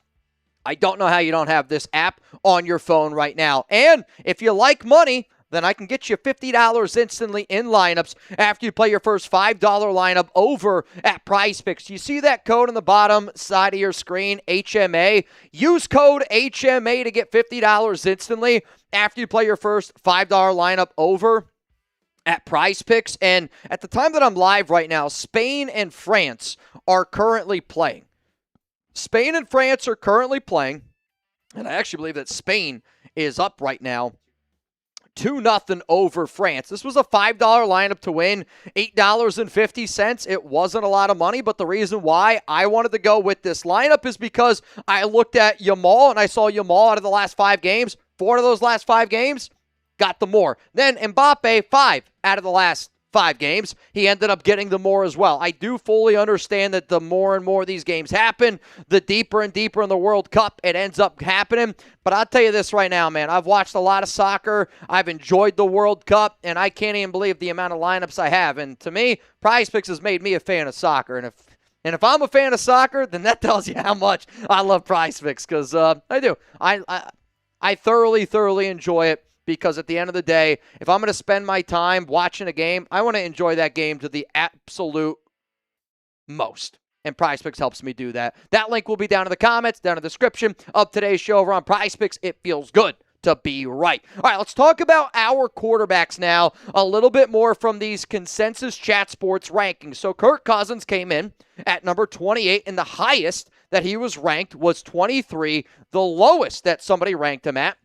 I don't know how you don't have this app on your phone right now. And if you like money, then I can get you $50 instantly in lineups after you play your first $5 lineup over at Prize Picks. You see that code on the bottom side of your screen, HMA? Use code HMA to get $50 instantly after you play your first $5 lineup over at Prize Picks. And at the time that I'm live right now, Spain and France are currently playing. Spain and France are currently playing, and I actually believe that Spain is up right now 2-0 over France. This was a $5 lineup to win, $8.50. It wasn't a lot of money, but the reason why I wanted to go with this lineup is because I looked at Yamal, and I saw Yamal out of the last 5 games. 4 of those last 5 games got the more. Then Mbappe, 5 out of the last 5 games. He ended up getting the more as well. I do fully understand that the more and more these games happen, the deeper and deeper in the World Cup it ends up happening. But I'll tell you this right now, man. I've watched a lot of soccer. I've enjoyed the World Cup, and I can't even believe the amount of lineups I have. And to me, Prize Picks has made me a fan of soccer. And if I'm a fan of soccer, then that tells you how much I love Prize Picks, because I do. I thoroughly enjoy it. Because at the end of the day, if I'm going to spend my time watching a game, I want to enjoy that game to the absolute most. And Prize Picks helps me do that. That link will be down in the comments, down in the description of today's show over on Prize Picks. It feels good to be right. All right, let's talk about our quarterbacks now a little bit more from these consensus chat sports rankings. So Kirk Cousins came in at number 28, and the highest that he was ranked was 23. The lowest that somebody ranked him at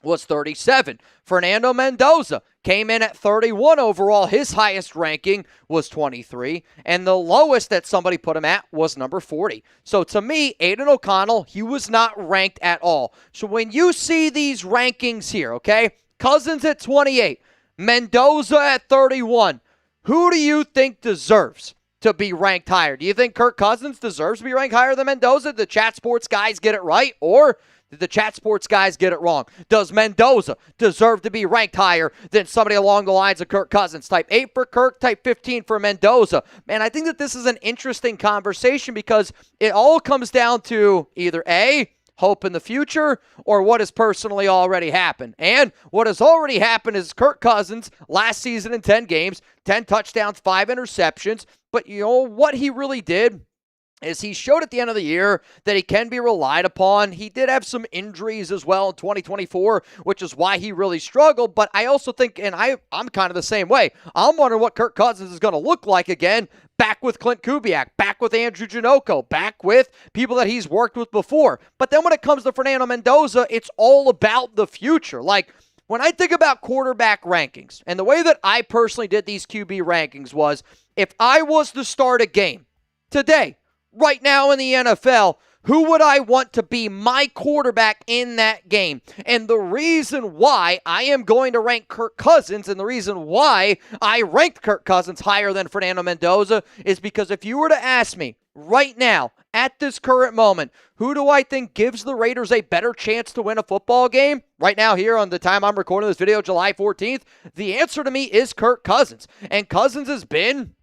was 37. Fernando Mendoza came in at 31 overall. His highest ranking was 23. And the lowest that somebody put him at was number 40. So to me, Aidan O'Connell, he was not ranked at all. So when you see these rankings here, okay, Cousins at 28, Mendoza at 31, who do you think deserves to be ranked higher? Do you think Kirk Cousins deserves to be ranked higher than Mendoza? The chat sports guys get it right, or did the chat sports guys get it wrong? Does Mendoza deserve to be ranked higher than somebody along the lines of Kirk Cousins? Type 8 for Kirk, type 15 for Mendoza. Man, I think that this is an interesting conversation because it all comes down to either A, hope in the future, or what has personally already happened. And what has already happened is Kirk Cousins, last season in 10 games, 10 touchdowns, 5 interceptions. But you know what he really did is he showed at the end of the year that he can be relied upon. He did have some injuries as well in 2024, which is why he really struggled. But I also think, and I'm kind of the same way, I'm wondering what Kirk Cousins is going to look like again, back with Clint Kubiak, back with Andrew Janocko, back with people that he's worked with before. But then when it comes to Fernando Mendoza, it's all about the future. Like, when I think about quarterback rankings, and the way that I personally did these QB rankings was, if I was to start a game today, right now in the NFL, who would I want to be my quarterback in that game? And the reason why I am going to rank Kirk Cousins, and the reason why I ranked Kirk Cousins higher than Fernando Mendoza, is because if you were to ask me right now, at this current moment, who do I think gives the Raiders a better chance to win a football game? Right now, here on the time I'm recording this video, July 14th, the answer to me is Kirk Cousins. And Cousins has been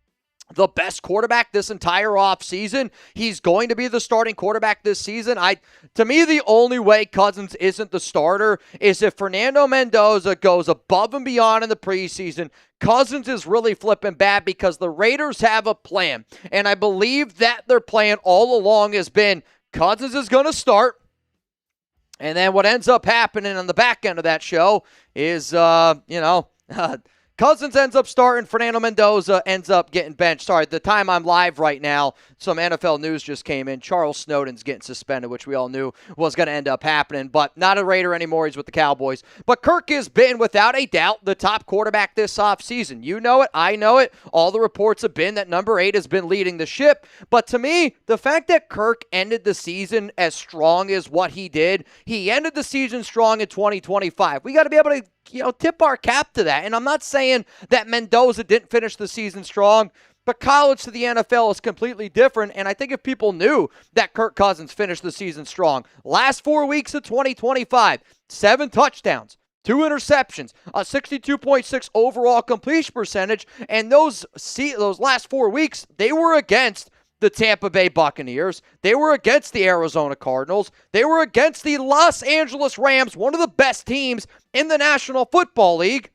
the best quarterback this entire offseason. He's going to be the starting quarterback this season. To me, the only way Cousins isn't the starter is if Fernando Mendoza goes above and beyond in the preseason. Cousins is really flipping bad because the Raiders have a plan. And I believe that their plan all along has been Cousins is going to start. And then what ends up happening on the back end of that show is, Cousins ends up starting. Fernando Mendoza ends up getting benched. Sorry, the time I'm live right now, some NFL news just came in. Charles Snowden's getting suspended, which we all knew was going to end up happening, but not a Raider anymore. He's with the Cowboys. But Kirk has been, without a doubt, the top quarterback this offseason. You know it. I know it. All the reports have been that number 8 has been leading the ship. But to me, the fact that Kirk ended the season as strong as what he did, he ended the season strong in 2025. We got to be able to tip our cap to that. And I'm not saying that Mendoza didn't finish the season strong, but college to the NFL is completely different. And I think if people knew that Kirk Cousins finished the season strong, last 4 weeks of 2025, 7 touchdowns, 2 interceptions, a 62.6 overall completion percentage, and those last 4 weeks, they were against the Tampa Bay Buccaneers. They were against the Arizona Cardinals. They were against the Los Angeles Rams, one of the best teams in the National Football League.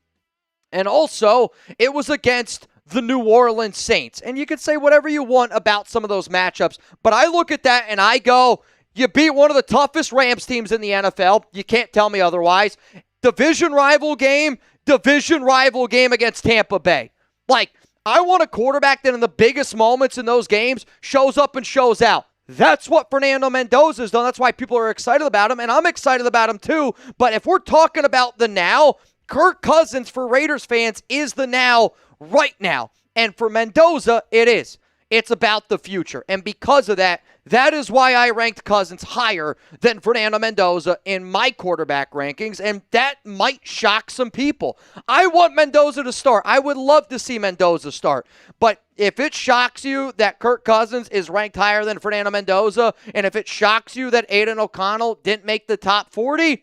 And also, it was against the New Orleans Saints. And you can say whatever you want about some of those matchups, but I look at that and I go, you beat one of the toughest Rams teams in the NFL. You can't tell me otherwise. Division rival game against Tampa Bay. Like, I want a quarterback that in the biggest moments in those games shows up and shows out. That's what Fernando Mendoza has done. That's why people are excited about him, and I'm excited about him too. But if we're talking about the now, Kirk Cousins for Raiders fans is the now right now. And for Mendoza, it is. It's about the future. And because of that, that is why I ranked Cousins higher than Fernando Mendoza in my quarterback rankings, and that might shock some people. I want Mendoza to start. I would love to see Mendoza start. But if it shocks you that Kirk Cousins is ranked higher than Fernando Mendoza, and if it shocks you that Aidan O'Connell didn't make the top 40,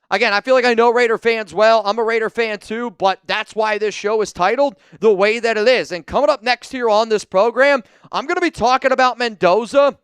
again, I feel like I know Raider fans well. I'm a Raider fan too, but that's why this show is titled the way that it is. And coming up next here on this program, I'm going to be talking about Mendoza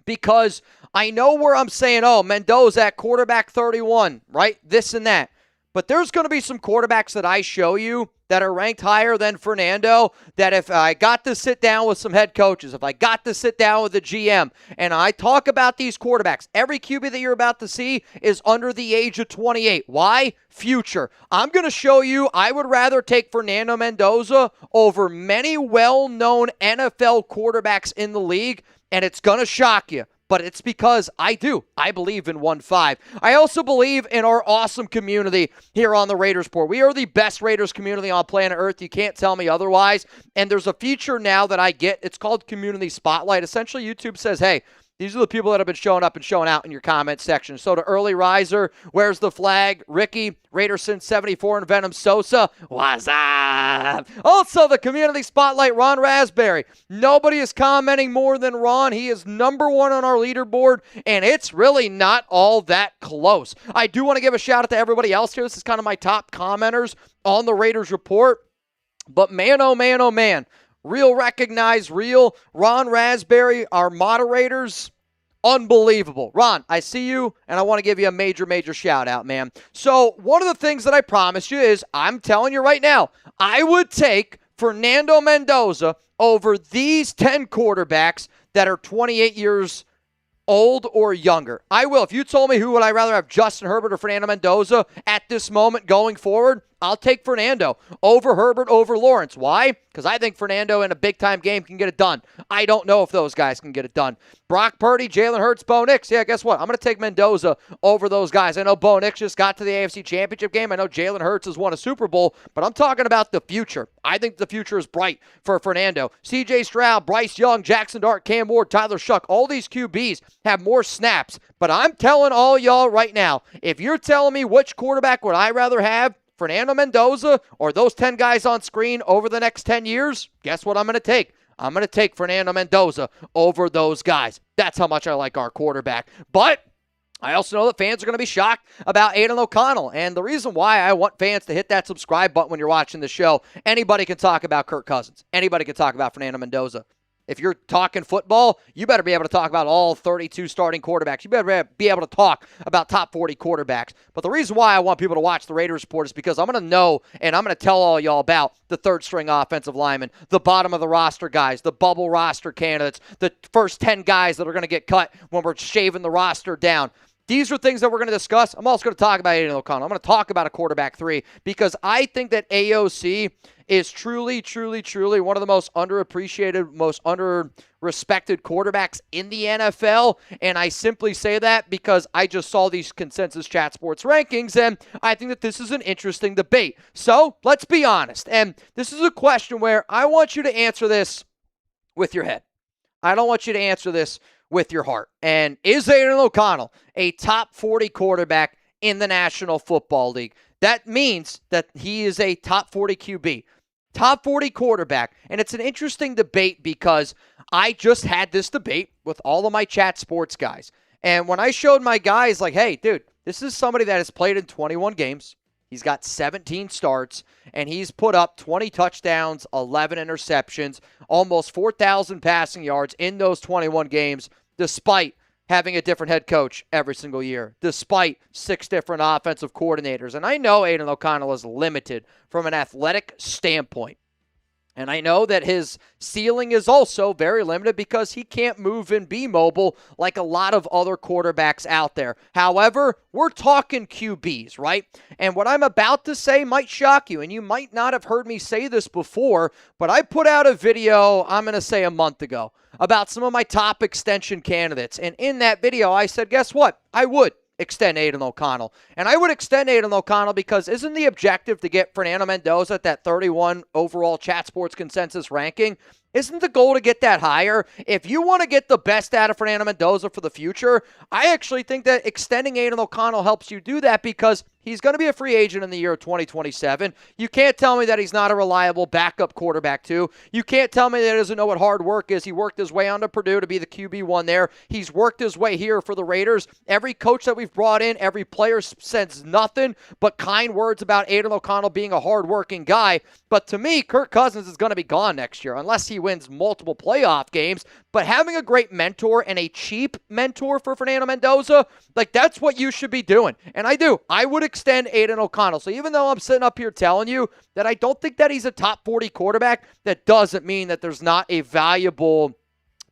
because I know where I'm saying, oh, Mendoza at quarterback 31, right? This and that. But there's going to be some quarterbacks that I show you that are ranked higher than Fernando, that if I got to sit down with some head coaches, if I got to sit down with the GM, and I talk about these quarterbacks, every QB that you're about to see is under the age of 28. Why? Future. I'm going to show you I would rather take Fernando Mendoza over many well-known NFL quarterbacks in the league, and it's going to shock you. But it's because I believe in 1-5. I also believe in our awesome community here on the Raiders Report. We are the best Raiders community on planet Earth. You can't tell me otherwise. And there's a feature now that I get. It's called Community Spotlight. Essentially, YouTube says, hey, these are the people that have been showing up and showing out in your comment section. So to Early Riser, Where's the Flag, Ricky, Raiderson 74, and Venom Sosa, what's up? Also, the Community Spotlight, Ron Raspberry. Nobody is commenting more than Ron. He is number one on our leaderboard, and it's really not all that close. I do want to give a shout out to everybody else here. This is kind of my top commenters on the Raiders Report. But man, oh man, oh man. Real recognized, real. Ron Raspberry, our moderators, unbelievable. Ron, I see you, and I want to give you a major, major shout out, man. So one of the things that I promised you is, I'm telling you right now, I would take Fernando Mendoza over these 10 quarterbacks that are 28 years old or younger. I will. If you told me who would I rather have, Justin Herbert or Fernando Mendoza at this moment going forward, I'll take Fernando over Herbert, over Lawrence. Why? Because I think Fernando in a big-time game can get it done. I don't know if those guys can get it done. Brock Purdy, Jalen Hurts, Bo Nix. Yeah, guess what? I'm going to take Mendoza over those guys. I know Bo Nix just got to the AFC Championship game. I know Jalen Hurts has won a Super Bowl, but I'm talking about the future. I think the future is bright for Fernando. C.J. Stroud, Bryce Young, Jackson Dart, Cam Ward, Tyler Shuck, all these QBs have more snaps. But I'm telling all y'all right now, if you're telling me which quarterback would I rather have, Fernando Mendoza or those 10 guys on screen over the next 10 years, guess what I'm going to take? I'm going to take Fernando Mendoza over those guys. That's how much I like our quarterback. But I also know that fans are going to be shocked about Aidan O'Connell. And the reason why I want fans to hit that subscribe button when you're watching the show, anybody can talk about Kirk Cousins. Anybody can talk about Fernando Mendoza. If you're talking football, you better be able to talk about all 32 starting quarterbacks. You better be able to talk about top 40 quarterbacks. But the reason why I want people to watch the Raiders Report is because I'm going to know and I'm going to tell all y'all about the third-string offensive linemen, the bottom of the roster guys, the bubble roster candidates, the first 10 guys that are going to get cut when we're shaving the roster down. These are things that we're going to discuss. I'm also going to talk about Aidan O'Connell. I'm going to talk about a quarterback 3 because I think that AOC is truly, truly, truly one of the most underappreciated, most under-respected quarterbacks in the NFL. And I simply say that because I just saw these Consensus Chat Sports rankings, and I think that this is an interesting debate. So let's be honest. And this is a question where I want you to answer this with your head. I don't want you to answer this with your heart. And is Aidan O'Connell a top 40 quarterback in the National Football League? That means that he is a top 40 QB, top 40 quarterback. And it's an interesting debate because I just had this debate with all of my chat sports guys. And when I showed my guys like, hey, dude, this is somebody that has played in 21 games. He's got 17 starts, and he's put up 20 touchdowns, 11 interceptions, almost 4,000 passing yards in those 21 games, despite having a different head coach every single year, despite 6 different offensive coordinators. And I know Aidan O'Connell is limited from an athletic standpoint. And I know that his ceiling is also very limited because he can't move and be mobile like a lot of other quarterbacks out there. However, we're talking QBs, right? And what I'm about to say might shock you, and you might not have heard me say this before, but I put out a video, I'm going to say a month ago, about some of my top extension candidates. And in that video, I said, guess what? I would extend Aidan O'Connell. And I would extend Aidan O'Connell because isn't the objective to get Fernando Mendoza at that 31 overall Chat Sports Consensus ranking? Isn't the goal to get that higher? If you want to get the best out of Fernando Mendoza for the future, I actually think that extending Aidan O'Connell helps you do that because he's going to be a free agent in the year of 2027. You can't tell me that he's not a reliable backup quarterback, too. You can't tell me that he doesn't know what hard work is. He worked his way onto Purdue to be the QB1 there. He's worked his way here for the Raiders. Every coach that we've brought in, every player says nothing but kind words about Aidan O'Connell being a hard-working guy. But to me, Kirk Cousins is going to be gone next year unless he wins multiple playoff games. But having a great mentor and a cheap mentor for Fernando Mendoza, like that's what you should be doing. And I do. I would extend Aidan O'Connell. So even though I'm sitting up here telling you that I don't think that he's a top 40 quarterback, that doesn't mean that there's not a valuable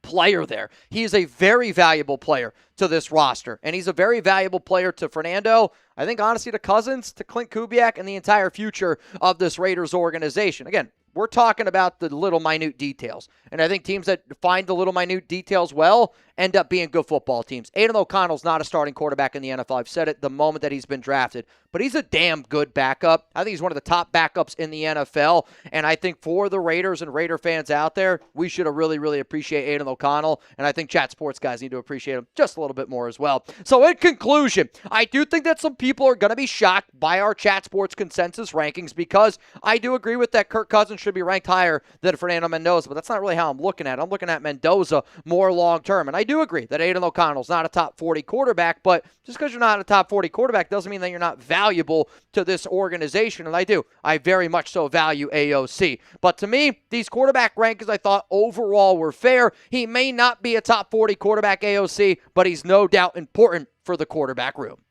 player there. He is a very valuable player to this roster, and he's a very valuable player to Fernando. I think, honestly, to Cousins, to Clint Kubiak, and the entire future of this Raiders organization. Again, we're talking about the little minute details, and I think teams that find the little minute details well end up being good football teams. Aidan O'Connell's not a starting quarterback in the NFL. I've said it the moment that he's been drafted, but he's a damn good backup. I think he's one of the top backups in the NFL, and I think for the Raiders and Raider fans out there, we should really, really appreciate Aidan O'Connell, and I think Chat Sports guys need to appreciate him just a little bit more as well. So in conclusion, I do think that some people are going to be shocked by our Chat Sports consensus rankings because I do agree with that Kirk Cousins should be ranked higher than Fernando Mendoza, but that's not really how I'm looking at it. I'm looking at Mendoza more long-term, and I do agree that Aidan O'Connell's not a top 40 quarterback, but just because you're not a top 40 quarterback doesn't mean that you're not valuable to this organization, and I very much so value AOC. But to me, these quarterback rankings I thought overall were fair. He may not be a top 40 quarterback AOC, but he's no doubt important for the quarterback room.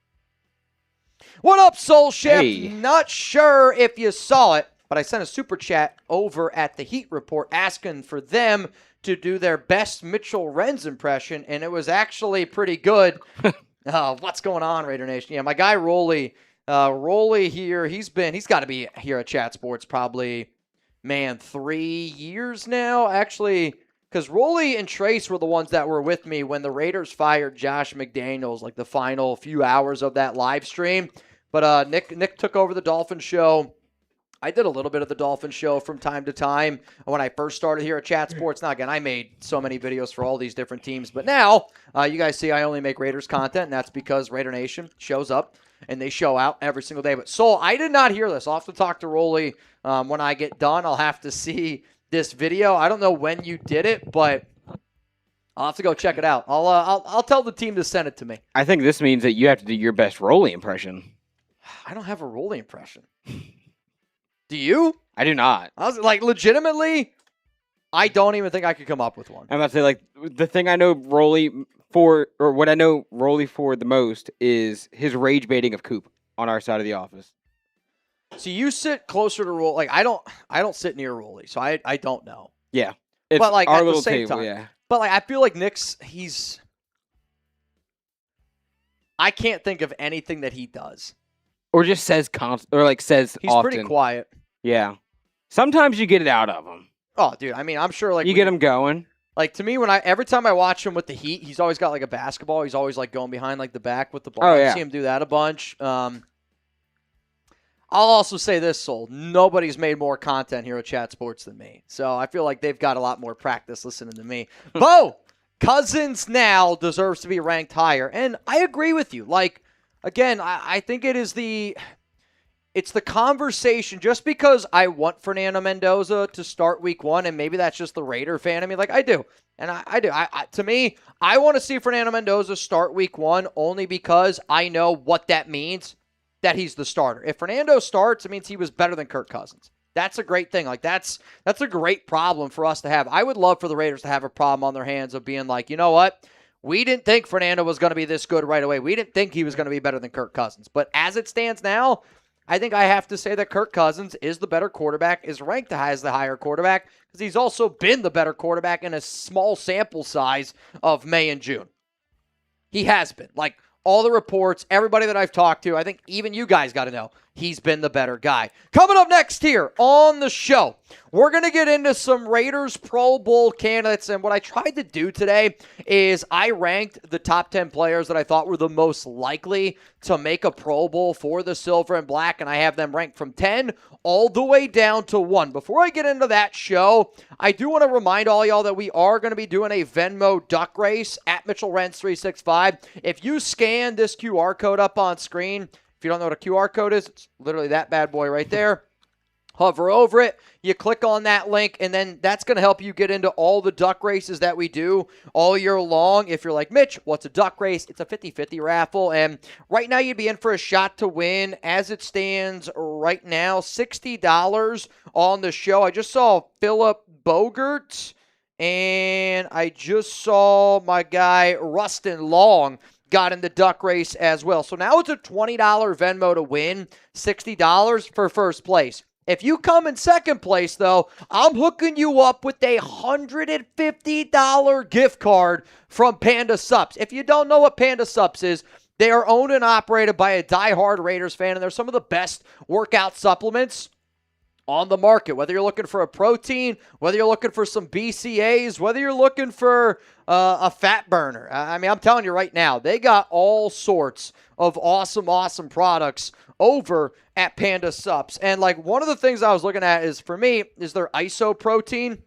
What up, Soul Chef? Hey. Not sure if you saw it, but I sent a super chat over at the Heat Report asking for them to do their best Mitchell Renz impression, and it was actually pretty good. What's going on, Raider Nation? Yeah, my guy Rolly here, he's got to be here at Chat Sports probably, 3 years now, actually, because Rolly and Trace were the ones that were with me when the Raiders fired Josh McDaniels, like the final few hours of that live stream. But Nick took over the Dolphins show. I did a little bit of the Dolphins show from time to time when I first started here at Chat Sports. Now, again, I made so many videos for all these different teams. But now, you guys see I only make Raiders content, and that's because Raider Nation shows up, and they show out every single day. But Soul, I did not hear this. I'll have to talk to Rolly when I get done. I'll have to see this video. I don't know when you did it, but I'll have to go check it out. I'll tell the team to send it to me. I think this means that you have to do your best Rolly impression. I don't have a Rolly impression. Do you? I do not. I was like, legitimately, I don't even think I could come up with one. I'm about to say, like, the thing I know Rolly for, or what I know Rolly for the most is his rage baiting of Coop on our side of the office. So you sit closer to Rolly. Like, I don't sit near Rolly, so I don't know. Yeah. It's but like our at little the same table, time, yeah. But like I feel like Nick's I can't think of anything that he does. Or just says says He's often. pretty quiet. Yeah. Sometimes you get it out of him. Oh, dude, I mean, I'm sure like you get him going. Like to me, every time I watch him with the Heat, he's always got like a basketball. He's always like going behind like the back with the ball. Oh, I yeah. see him do that a bunch. I'll also say this, Soul. Nobody's made more content here at Chat Sports than me. So I feel like they've got a lot more practice listening to me. Bo, Cousins now deserves to be ranked higher. And I agree with you. Like, again, I think it's the conversation. Just because I want Fernando Mendoza to start week 1, and maybe that's just the Raider fan of me. Like, I do. And I do. To me, I want to see Fernando Mendoza start week 1 only because I know what that means, that he's the starter. If Fernando starts, it means he was better than Kirk Cousins. That's a great thing. Like, that's a great problem for us to have. I would love for the Raiders to have a problem on their hands of being like, you know what? We didn't think Fernando was going to be this good right away. We didn't think he was going to be better than Kirk Cousins. But as it stands now, I think I have to say that Kirk Cousins is the better quarterback, is ranked as the higher quarterback, because he's also been the better quarterback in a small sample size of May and June. He has been. Like, all the reports, everybody that I've talked to, I think even you guys got to know, he's been the better guy. Coming up next here on the show, we're going to get into some Raiders Pro Bowl candidates. And what I tried to do today is I ranked the top 10 players that I thought were the most likely to make a Pro Bowl for the Silver and Black. And I have them ranked from 10 all the way down to 1. Before I get into that show, I do want to remind all y'all that we are going to be doing a Venmo duck race at Mitchell Renz 365. If you scan this QR code up on screen, if you don't know what a QR code is, it's literally that bad boy right there. Hover over it, you click on that link, and then that's going to help you get into all the duck races that we do all year long. If you're like, Mitch, what's a duck race? It's a 50-50 raffle, and right now you'd be in for a shot to win. As it stands right now, $60 on the show. I just saw Philip Bogert, and I just saw my guy Rustin Long got in the duck race as well. So now it's a $20 Venmo to win, $60 for first place. If you come in second place, though, I'm hooking you up with a $150 gift card from Panda Supps. If you don't know what Panda Supps is, they are owned and operated by a diehard Raiders fan, and they're some of the best workout supplements on the market. Whether you're looking for a protein, whether you're looking for some BCAAs, whether you're looking for a fat burner. I mean, I'm telling you right now, they got all sorts of awesome products over at Panda Supps. And like one of the things I was looking at is, for me, is their ISO protein.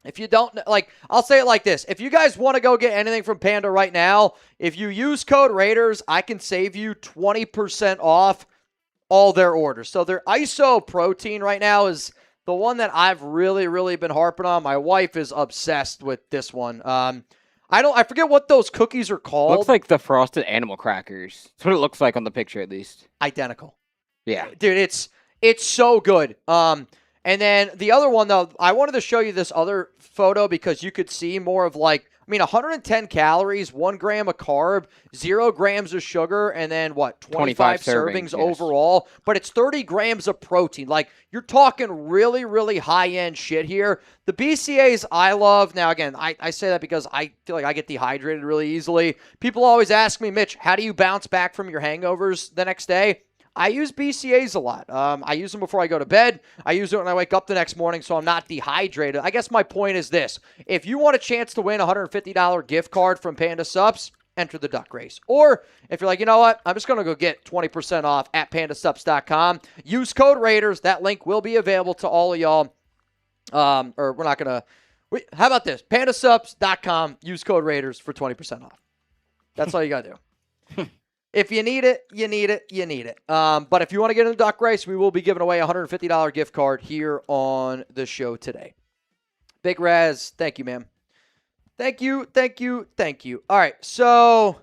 If you don't, like, I'll say it like this. If you guys want to go get anything from Panda right now, if you use code Raiders, I can save you 20% off all their orders. So their ISO protein right now is the one that I've really been harping on. My wife is obsessed with this one. I forget what those cookies are called. Looks like the frosted animal crackers. That's what it looks like on the picture, at least. Identical. Yeah. Dude, it's so good. And then the other one, though, I wanted to show you this other photo because you could see more of like, 110 calories, 1 gram of carb, 0 grams of sugar, and then what, 25 servings yes. overall. But it's 30 grams of protein. Like, you're talking really high-end shit here. The BCAAs I love. Now, again, I say that because I feel like I get dehydrated really easily. People always ask me, Mitch, how do you bounce back from your hangovers the next day? I use BCAAs a lot. I use them before I go to bed. I use it when I wake up the next morning so I'm not dehydrated. I guess my point is this. If you want a chance to win a $150 gift card from Panda Supps, enter the duck race. Or if you're like, you know what, I'm just going to go get 20% off at pandasupps.com. Use code Raiders. That link will be available to all of y'all. Or we're not going to. How about this? Pandasupps.com. Use code Raiders for 20% off. That's all you got to do. If you need it, you need it, you need it. But if you want to get in the duck race, we will be giving away a $150 gift card here on the show today. Big Raz, thank you, man. Thank you. All right, so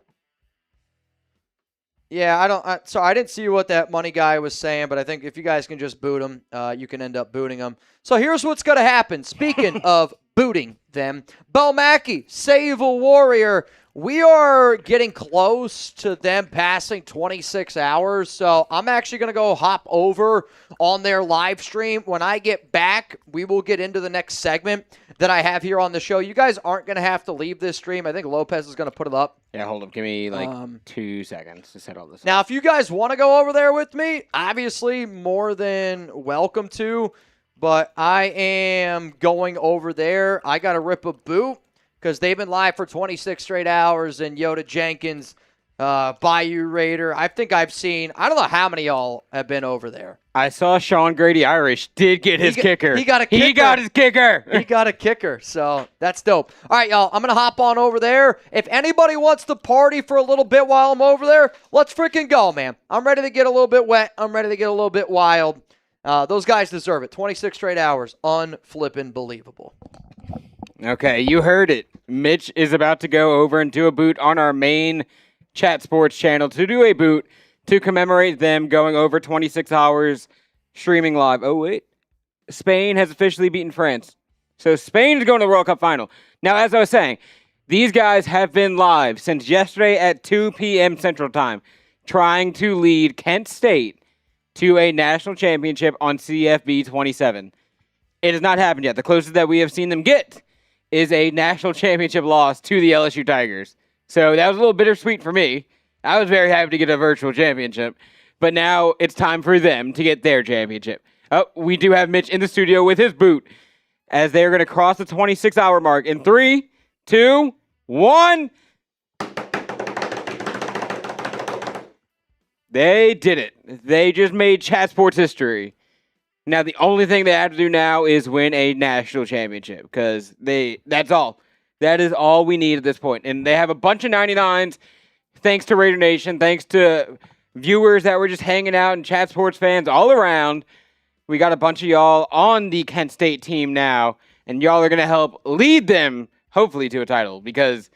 yeah, I didn't see what that money guy was saying, but I think if you guys can just boot him, you can end up booting him. So here's what's going to happen. Speaking of booting them, Bo Mackey, Save a Warrior. We are getting close to them passing 26 hours, so I'm actually going to go hop over on their live stream. When I get back, we will get into the next segment that I have here on the show. You guys aren't going to have to leave this stream. I think Lopez is going to put it up. Yeah, hold up. Give me 2 seconds to set all this Now, up. if you guys want to go over there with me, obviously more than welcome to, but I am going over there. I got to rip a boot, because they've been live for 26 straight hours, and Yoda Jenkins, Bayou Raider. I think I've seen, I don't know how many y'all have been over there. I saw Sean Grady Irish did get his kicker. He got a kicker. He got his kicker. He got a kicker, so that's dope. All right, y'all, I'm going to hop on over there. If anybody wants to party for a little bit while I'm over there, let's freaking go, man. I'm ready to get a little bit wet. I'm ready to get a little bit wild. Those guys deserve it. 26 straight hours. Unflippin' believable. Okay, you heard it. Mitch is about to go over and do a boot on our main Chat Sports channel to do a boot to commemorate them going over 26 hours streaming live. Oh, wait. Spain has officially beaten France. So Spain is going to the World Cup final. Now, as I was saying, these guys have been live since yesterday at 2 p.m. Central Time, trying to lead Kent State to a national championship on CFB 27. It has not happened yet. The closest that we have seen them get is a national championship loss to the LSU Tigers. So that was a little bittersweet for me. I was very happy to get a virtual championship. But now it's time for them to get their championship. Oh, we do have Mitch in the studio with his boot as they're going to cross the 26-hour mark in 3, 2, 1. They did it. They just made Chat Sports history. Now, the only thing they have to do now is win a national championship because that's all. That is all we need at this point. And they have a bunch of 99s thanks to Raider Nation, thanks to viewers that were just hanging out and Chat Sports fans all around. We got a bunch of y'all on the Kent State team now, and y'all are going to help lead them, hopefully, to a title because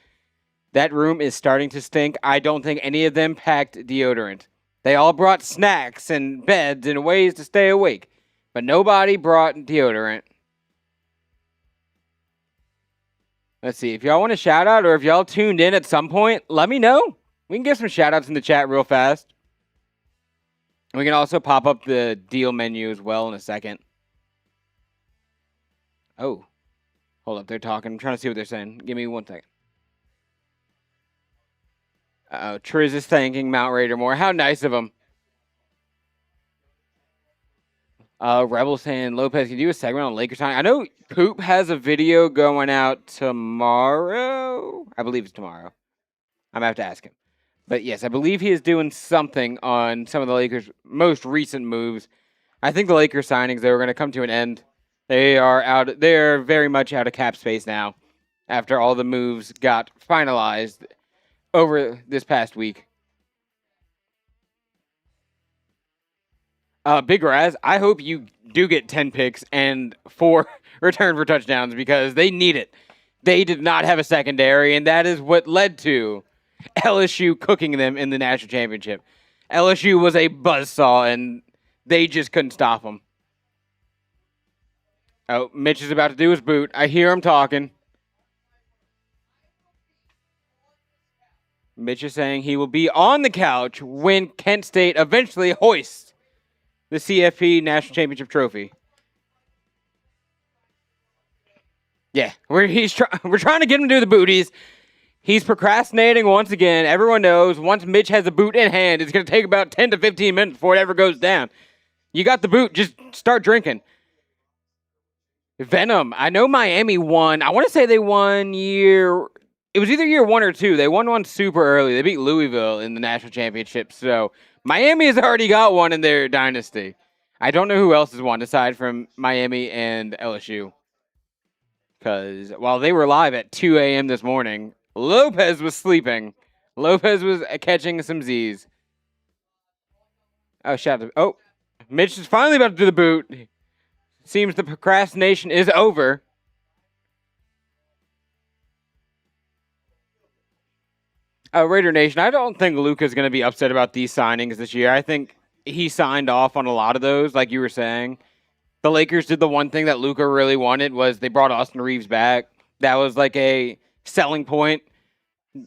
that room is starting to stink. I don't think any of them packed deodorant. They all brought snacks and beds and ways to stay awake. But nobody brought deodorant. Let's see. If y'all want a shout out or if y'all tuned in at some point, let me know. We can get some shout outs in the chat real fast. And we can also pop up the deal menu as well in a second. Oh, hold up. They're talking. I'm trying to see what they're saying. Give me 1 second. Uh-oh. Triz is thanking Mount Raider more. How nice of him. Rebel saying, Lopez, can you do a segment on Lakers signing? I know Poop has a video going out tomorrow. I believe it's tomorrow. I'm going to have to ask him. But yes, I believe he is doing something on some of the Lakers' most recent moves. I think the Lakers signings, they were going to come to an end. They're very much out of cap space now after all the moves got finalized over this past week. Big Raz, I hope you do get 10 picks and 4 return for touchdowns because they need it. They did not have a secondary, and that is what led to LSU cooking them in the national championship. LSU was a buzzsaw, and they just couldn't stop them. Oh, Mitch is about to do his boot. I hear him talking. Mitch is saying he will be on the couch when Kent State eventually hoists the CFP National Championship trophy. Yeah, we're trying to get him to do the booties. He's procrastinating once again. Everyone knows once Mitch has a boot in hand, it's going to take about 10 to 15 minutes before it ever goes down. You got the boot, just start drinking. Venom, I know Miami won. I want to say they won it was either year 1 or 2. They won one super early. They beat Louisville in the national championship. So Miami has already got one in their dynasty. I don't know who else has won aside from Miami and LSU. Because while they were live at 2 a.m. this morning, Lopez was sleeping. Lopez was catching some Z's. Oh, shout out. Oh, Mitch is finally about to do the boot. Seems the procrastination is over. Raider Nation, I don't think Luka's going to be upset about these signings this year. I think he signed off on a lot of those, like you were saying. The Lakers did the one thing that Luka really wanted was they brought Austin Reeves back. That was like a selling point.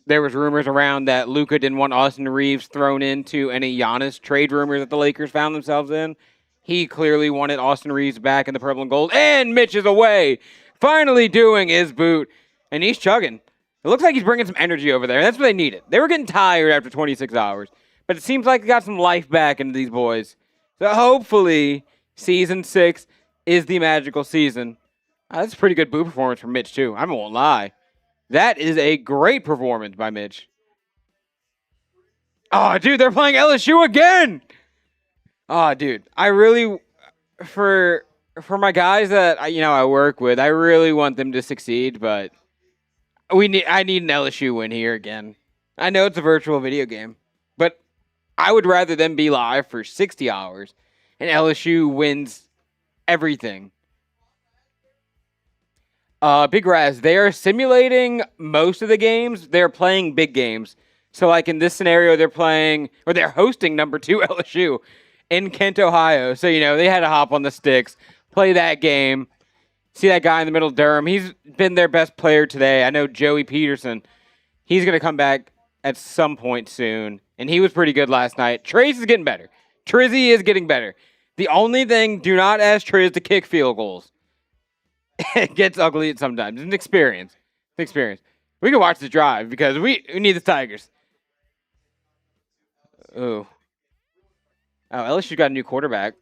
There was rumors around that Luka didn't want Austin Reeves thrown into any Giannis trade rumors that the Lakers found themselves in. He clearly wanted Austin Reeves back in the purple and gold. And Mitch is away, finally doing his boot. And he's chugging. It looks like he's bringing some energy over there. That's what they needed. They were getting tired after 26 hours. But it seems like they got some life back into these boys. So hopefully, Season 6 is the magical season. That's a pretty good boot performance from Mitch, too. I won't lie. That is a great performance by Mitch. Oh, dude, they're playing LSU again! Oh, dude, I really, for my guys that I work with, I really want them to succeed, but I need an LSU win here again. I know it's a virtual video game, but I would rather them be live for 60 hours and LSU wins everything. Big Raz, they are simulating most of the games. They're playing big games. So, like in this scenario, they're hosting number 2 LSU in Kent, Ohio. So, they had to hop on the sticks, play that game. See that guy in the middle, Durham. He's been their best player today. I know Joey Peterson. He's going to come back at some point soon. And he was pretty good last night. Trace is getting better. Trizzy is getting better. The only thing, do not ask Triz to kick field goals. It gets ugly sometimes. It's an experience. We can watch the drive because we need the Tigers. Oh, LSU got a new quarterback.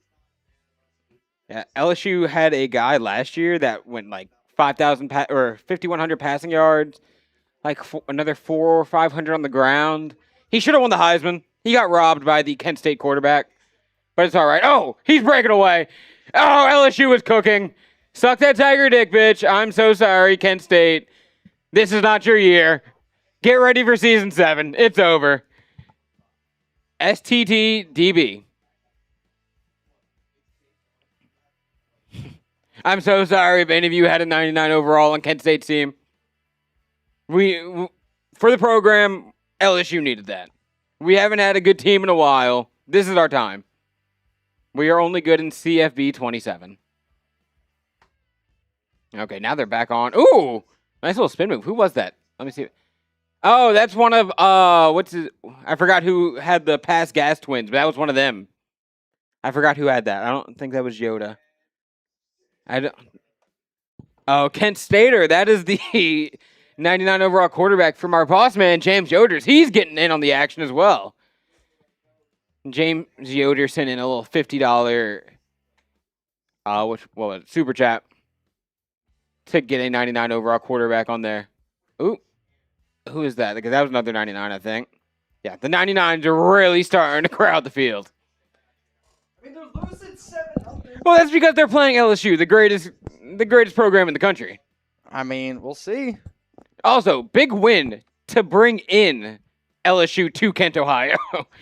Yeah, LSU had a guy last year that went like 5,100 passing yards, like another 400 or 500 on the ground. He should have won the Heisman. He got robbed by the Kent State quarterback, but it's all right. Oh, he's breaking away. Oh, LSU is cooking. Suck that Tiger dick, bitch. I'm so sorry, Kent State. This is not your year. Get ready for Season 7. It's over. STTDB. I'm so sorry if any of you had a 99 overall on Kent State's team. For the program, LSU needed that. We haven't had a good team in a while. This is our time. We are only good in CFB 27. Okay, now they're back on. Ooh! Nice little spin move. Who was that? Let me see. Oh, that's one of I forgot who had the past gas twins, but that was one of them. I forgot who had that. I don't think that was Yoda. Oh, Kent Stater. That is the 99 overall quarterback from our boss man, James Yoders. He's getting in on the action as well. James Yoder sent in a little $50 super chat to get a 99 overall quarterback on there. Ooh, who is that? Because that was another 99, I think. Yeah, the 99s are really starting to crowd the field. I mean, they're losing 7-0. Well, that's because they're playing LSU, the greatest program in the country. I mean, we'll see. Also, big win to bring in LSU to Kent, Ohio.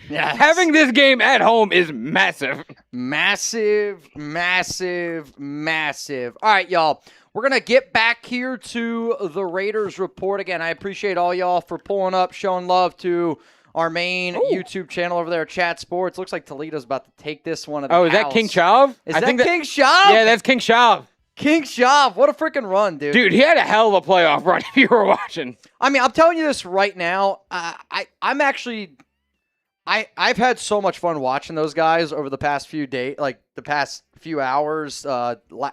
Yes. Having this game at home is massive. Massive, massive, massive. All right, y'all. We're going to get back here to the Raiders report. Again, I appreciate all y'all for pulling up, showing love to our main YouTube channel over there, Chat Sports. Looks like Toledo's about to take this one. Is that King Chav? Is that King Chav? Yeah, that's King Chav. King Chav, what a freaking run, dude. Dude, he had a hell of a playoff run if you were watching. I mean, I'm telling you this right now. I've had so much fun watching those guys over the past few days, like the past few hours.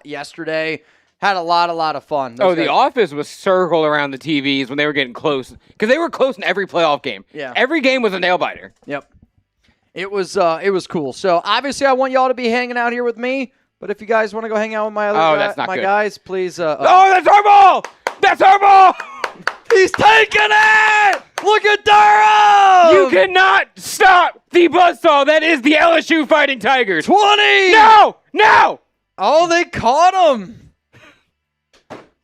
Yesterday, had a lot of fun. The office was circled around the TVs when they were getting close because they were close in every playoff game. Yeah, every game was a nail biter. Yep, it was cool. So obviously, I want y'all to be hanging out here with me. But if you guys want to go hang out with my other guys, please. That's our ball! That's our ball! He's taking it! Look at Durham! You cannot stop the buzzsaw. That is the LSU Fighting Tigers. 20! No! Oh, they caught him.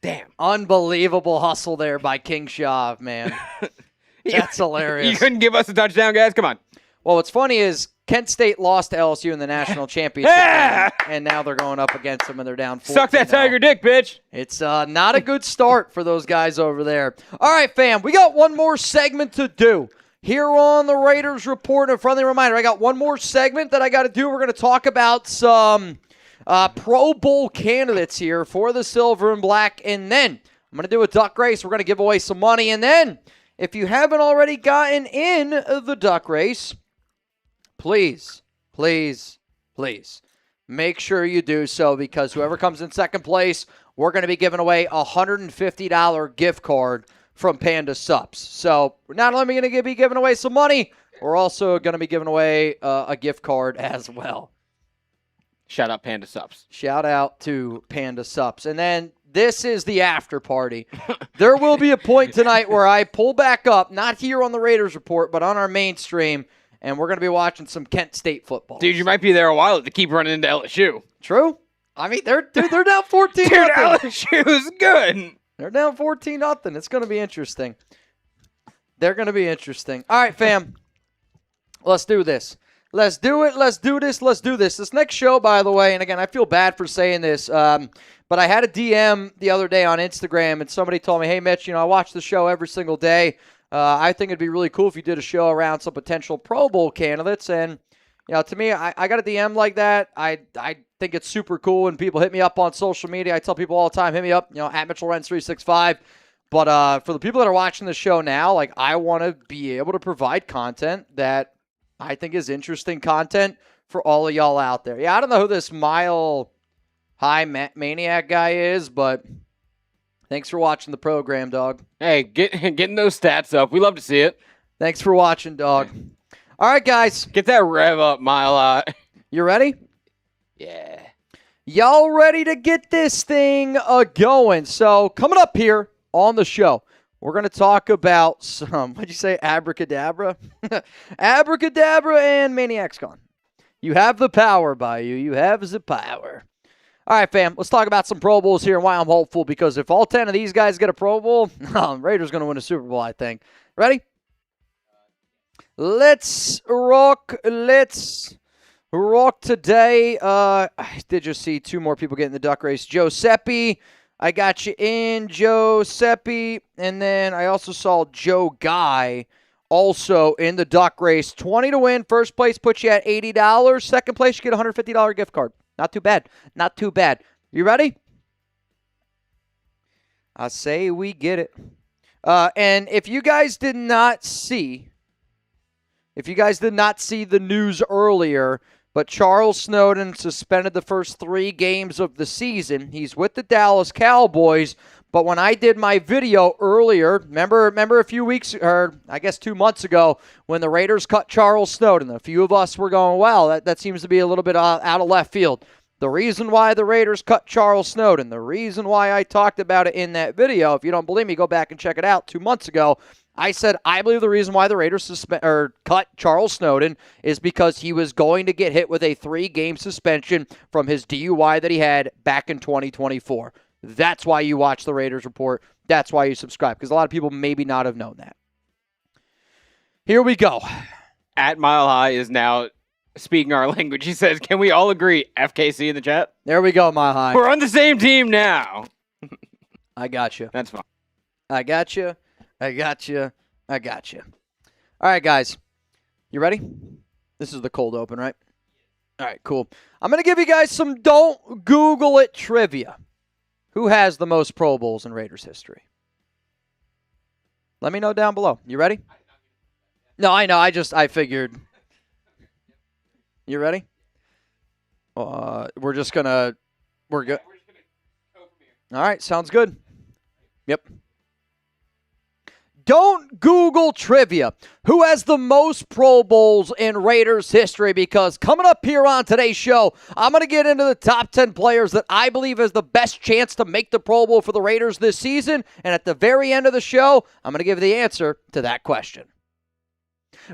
Damn. Unbelievable hustle there by King Chav, man. That's hilarious. You couldn't give us a touchdown, guys? Come on. Well, what's funny is Kent State lost to LSU in the national championship game, and now they're going up against them, and they're down 14-0. Suck that Tiger dick, bitch. It's not a good start for those guys over there. All right, fam, we got one more segment to do here on the Raiders Report. A friendly reminder, I got one more segment that I got to do. We're going to talk about some Pro Bowl candidates here for the Silver and Black, and then I'm going to do a duck race. We're going to give away some money, and then if you haven't already gotten in the duck race, please make sure you do so, because whoever comes in second place, we're going to be giving away a $150 gift card from Panda Sups. So we're not only going to be giving away some money, we're also going to be giving away a gift card as well. Shout out Panda Sups. Shout out to Panda Sups. And then this is the after party. There will be a point tonight where I pull back up, not here on the Raiders Report, but on our mainstream, and we're going to be watching some Kent State football. Dude, you might be there a while to keep running into LSU. True. I mean, they're down 14-0. Dude, LSU is good. They're down 14-0. It's going to be interesting. They're going to be interesting. All right, fam. Let's do this. Let's do it. Let's do this. Let's do this. This next show, by the way, and again, I feel bad for saying this, but I had a DM the other day on Instagram, and somebody told me, hey, Mitch, I watch the show every single day. I think it'd be really cool if you did a show around some potential Pro Bowl candidates. And, to me, I got a DM like that. I think it's super cool when people hit me up on social media. I tell people all the time, hit me up, at MitchellRens365. But for the people that are watching the show now, I want to be able to provide content that I think is interesting content for all of y'all out there. Yeah, I don't know who this Mile High Maniac guy is, but thanks for watching the program, dog. Hey, getting those stats up. We love to see it. Thanks for watching, dog. All right, guys. Get that rev up, Mile High. You ready? Yeah. Y'all ready to get this thing going? So coming up here on the show, we're going to talk about some, what'd you say, abracadabra? Abracadabra and Maniac's Gone. You have the power by you. You have the power. All right, fam, let's talk about some Pro Bowls here and why I'm hopeful, because if all 10 of these guys get a Pro Bowl, Raiders going to win a Super Bowl, I think. Ready? Let's rock. Let's rock today. I did just see two more people get in the duck race. Giuseppe, I got you in, Giuseppe. And then I also saw Joe Guy also in the duck race. 20 to win. First place puts you at $80. Second place, you get a $150 gift card. Not too bad. Not too bad. You ready? I say we get it. And if you guys did not see the news earlier, but Charles Snowden suspended the first 3 games of the season. He's with the Dallas Cowboys. But when I did my video earlier, remember a few weeks, or I guess 2 months ago, when the Raiders cut Charles Snowden, a few of us were going, well, that seems to be a little bit out of left field. The reason why the Raiders cut Charles Snowden, the reason why I talked about it in that video, if you don't believe me, go back and check it out 2 months ago. I said I believe the reason why the Raiders cut Charles Snowden is because he was going to get hit with a 3-game suspension from his DUI that he had back in 2024. That's why you watch the Raiders Report. That's why you subscribe, because a lot of people maybe not have known that. Here we go. At Mile High is now speaking our language. He says, can we all agree FKC in the chat? There we go, Mile High. We're on the same team now. I got you. That's fine. I got you. All right, guys. You ready? This is the cold open, right? All right, cool. I'm going to give you guys some don't Google it trivia. Who has the most Pro Bowls in Raiders history? Let me know down below. You ready? No, I know. I figured. You ready? We're good. All right, sounds good. Yep. Don't Google trivia. Who has the most Pro Bowls in Raiders history? Because coming up here on today's show, I'm going to get into the top 10 players that I believe has the best chance to make the Pro Bowl for the Raiders this season. And at the very end of the show, I'm going to give you the answer to that question.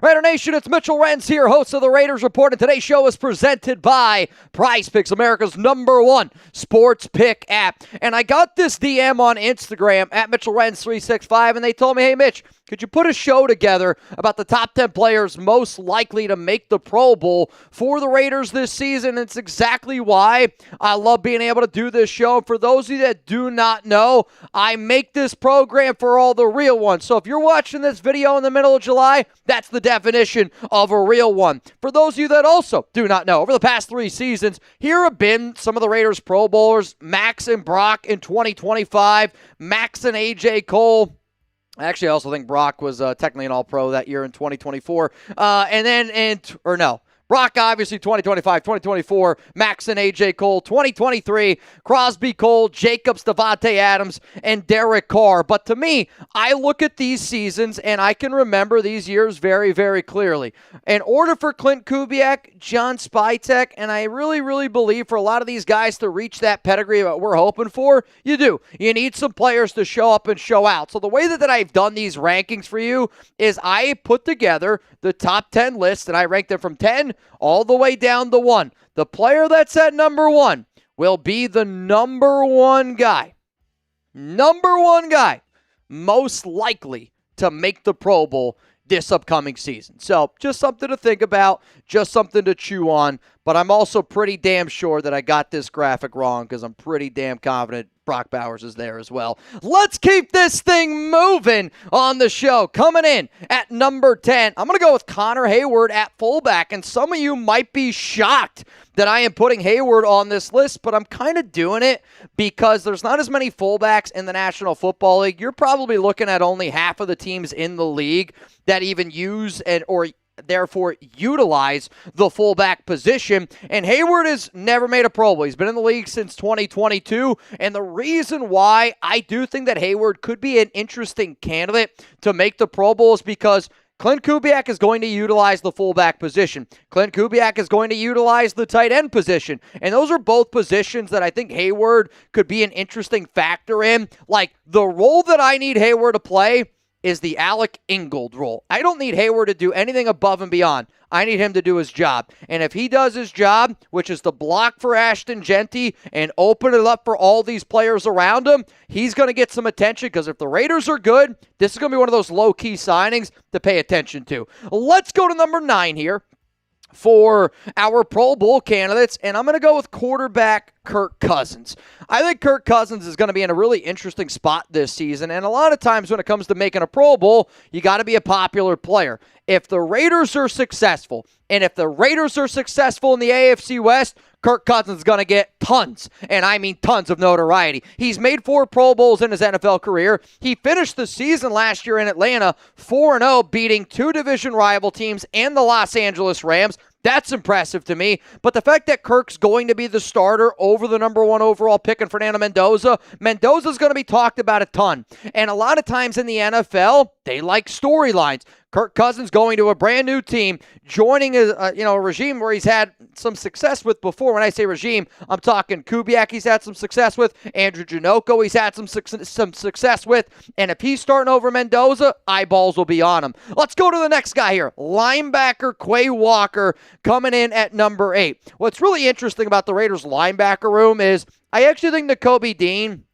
Raider Nation, it's Mitchell Renz here, host of the Raiders Report, and today's show is presented by Prize Picks, America's #1 sports pick app. And I got this DM on Instagram at MitchellRenz365, and they told me, hey, Mitch, could you put a show together about the top 10 players most likely to make the Pro Bowl for the Raiders this season? And it's exactly why I love being able to do this show. For those of you that do not know, I make this program for all the real ones. So if you're watching this video in the middle of July, that's the definition of a real one. For those of you that also do not know, over the past 3 seasons, here have been some of the Raiders Pro Bowlers, Max and Brock in 2025, Max and A.J. Cole. Actually, I also think Brock was technically an All-Pro that year in 2024. Brock, obviously, 2025, 2024, Max and A.J. Cole, 2023, Crosby, Cole, Jacobs, Devontae Adams, and Derek Carr. But to me, I look at these seasons, and I can remember these years very, very clearly. In order for Clint Kubiak, John Spytek, and I really, really believe for a lot of these guys to reach that pedigree that we're hoping for, you do. You need some players to show up and show out. So the way that I've done these rankings for you is I put together the top 10 list, and I ranked them from 10 all the way down to 1. The player that's at number 1 will be the number one guy most likely to make the Pro Bowl this upcoming season. So just something to think about, just something to chew on. But I'm also pretty damn sure that I got this graphic wrong because I'm pretty damn confident Brock Bowers is there as well. Let's keep this thing moving on the show. Coming in at number 10, I'm going to go with Connor Hayward at fullback. And some of you might be shocked that I am putting Hayward on this list, but I'm kind of doing it because there's not as many fullbacks in the National Football League. You're probably looking at only half of the teams in the league that even use or therefore utilize the fullback position. And Hayward has never made a Pro Bowl. He's been in the league since 2022. And the reason why I do think that Hayward could be an interesting candidate to make the Pro Bowl is because Clint Kubiak is going to utilize the fullback position. Clint Kubiak is going to utilize the tight end position. And those are both positions that I think Hayward could be an interesting factor in. Like, the role that I need Hayward to play is the Alec Ingold role. I don't need Hayward to do anything above and beyond. I need him to do his job. And if he does his job, which is to block for Ashton Genty and open it up for all these players around him, he's going to get some attention because if the Raiders are good, this is going to be one of those low-key signings to pay attention to. Let's go to number 9 here for our Pro Bowl candidates, and I'm going to go with quarterback Kirk Cousins. I think Kirk Cousins is going to be in a really interesting spot this season, and a lot of times when it comes to making a Pro Bowl, you got to be a popular player. If the Raiders are successful, and if the Raiders are successful in the AFC West, Kirk Cousins is going to get tons, and I mean tons of notoriety. He's made 4 Pro Bowls in his NFL career. He finished the season last year in Atlanta 4-0, beating 2 division rival teams and the Los Angeles Rams. That's impressive to me. But the fact that Kirk's going to be the starter over the number 1 overall pick in Fernando Mendoza, Mendoza's going to be talked about a ton. And a lot of times in the NFL, they like storylines. Kirk Cousins going to a brand new team, joining a regime where he's had some success with before. When I say regime, I'm talking Kubiak he's had some success with, Andrew Janoko he's had some success with, and if he's starting over Mendoza, eyeballs will be on him. Let's go to the next guy here, linebacker Quay Walker coming in at number 8. What's really interesting about the Raiders linebacker room is I actually think Nakobe Dean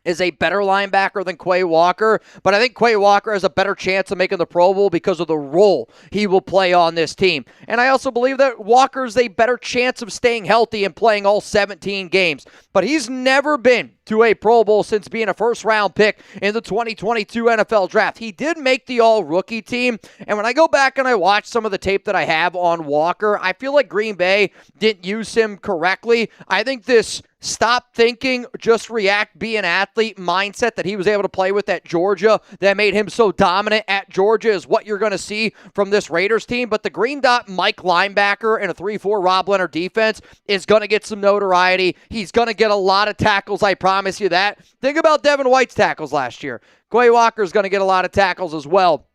is a better linebacker than Quay Walker, but I think Quay Walker has a better chance of making the Pro Bowl because of the role he will play on this team. And I also believe that Walker's a better chance of staying healthy and playing all 17 games. But he's never been to a Pro Bowl since being a first-round pick in the 2022 NFL Draft. He did make the all-rookie team, and when I go back and I watch some of the tape that I have on Walker, I feel like Green Bay didn't use him correctly. I think this stop thinking, just react, be an athlete mindset that he was able to play with at Georgia that made him so dominant at Georgia is what you're going to see from this Raiders team. But the green dot Mike linebacker and a 3-4 Rob Leonard defense is going to get some notoriety. He's going to get a lot of tackles, I promise you that. Think about Devin White's tackles last year. Quay Walker's going to get a lot of tackles as well.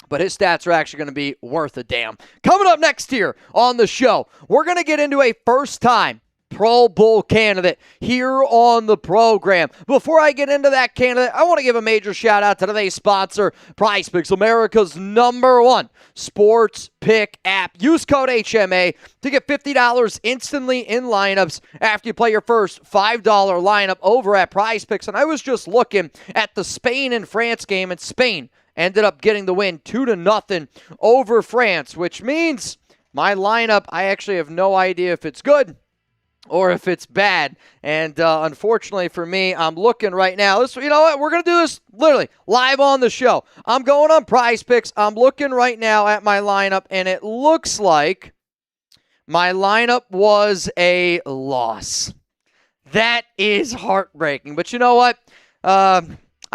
But his stats are actually going to be worth a damn. Coming up next here on the show, we're going to get into a first-time Pro Bowl candidate here on the program. Before I get into that candidate, I want to give a major shout out to today's sponsor, PrizePicks, America's #1 sports pick app. Use code HMA to get $50 instantly in lineups after you play your first $5 lineup over at PrizePicks. And I was just looking at the Spain and France game, and Spain ended up getting the win 2-0 over France, which means my lineup, I actually have no idea if it's good or if it's bad. And unfortunately for me, I'm looking right now. You know what? We're going to do this literally live on the show. I'm going on PrizePicks. I'm looking right now at my lineup, and it looks like my lineup was a loss. That is heartbreaking. But you know what?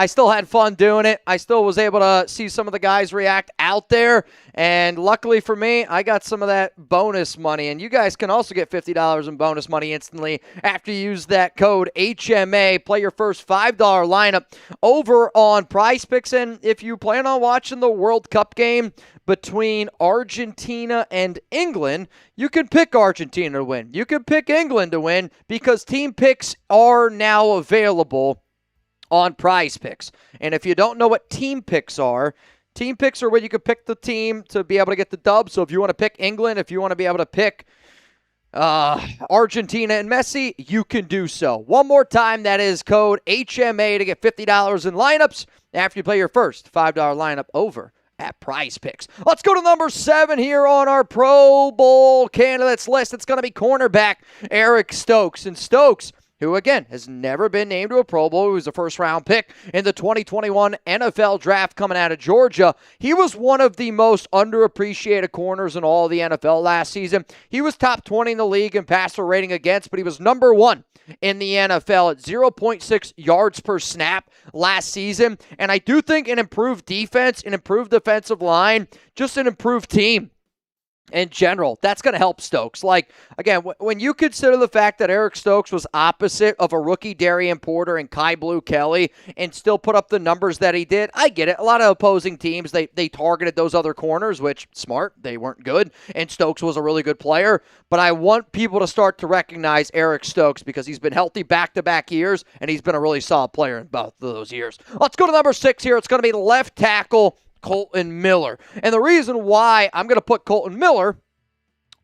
I still had fun doing it. I still was able to see some of the guys react out there. And luckily for me, I got some of that bonus money. And you guys can also get $50 in bonus money instantly after you use that code HMA. Play your first $5 lineup over on PrizePicks. And if you plan on watching the World Cup game between Argentina and England, you can pick Argentina to win. You can pick England to win because team picks are now available on PrizePicks. And if you don't know what team picks are where you can pick the team to be able to get the dub. So if you want to pick England, if you want to be able to pick Argentina and Messi, you can do so. One more time, that is code HMA to get $50 in lineups after you play your first $5 lineup over at PrizePicks. Let's go to number 7 here on our Pro Bowl candidates list. It's going to be cornerback Eric Stokes. And Stokes, who, again, has never been named to a Pro Bowl. He was a first-round pick in the 2021 NFL Draft coming out of Georgia. He was one of the most underappreciated corners in all of the NFL last season. He was top 20 in the league in passer rating against, but he was number 1 in the NFL at 0.6 yards per snap last season. And I do think an improved defense, an improved defensive line, just an improved team in general, that's going to help Stokes. Like, again, when you consider the fact that Eric Stokes was opposite of a rookie Darian Porter and Kai Blue Kelly and still put up the numbers that he did, I get it. A lot of opposing teams, they targeted those other corners, which, smart, they weren't good, and Stokes was a really good player. But I want people to start to recognize Eric Stokes because he's been healthy back-to-back years, and he's been a really solid player in both of those years. Let's go to number 6 here. It's going to be left tackle Colton Miller. And the reason why I'm going to put Colton Miller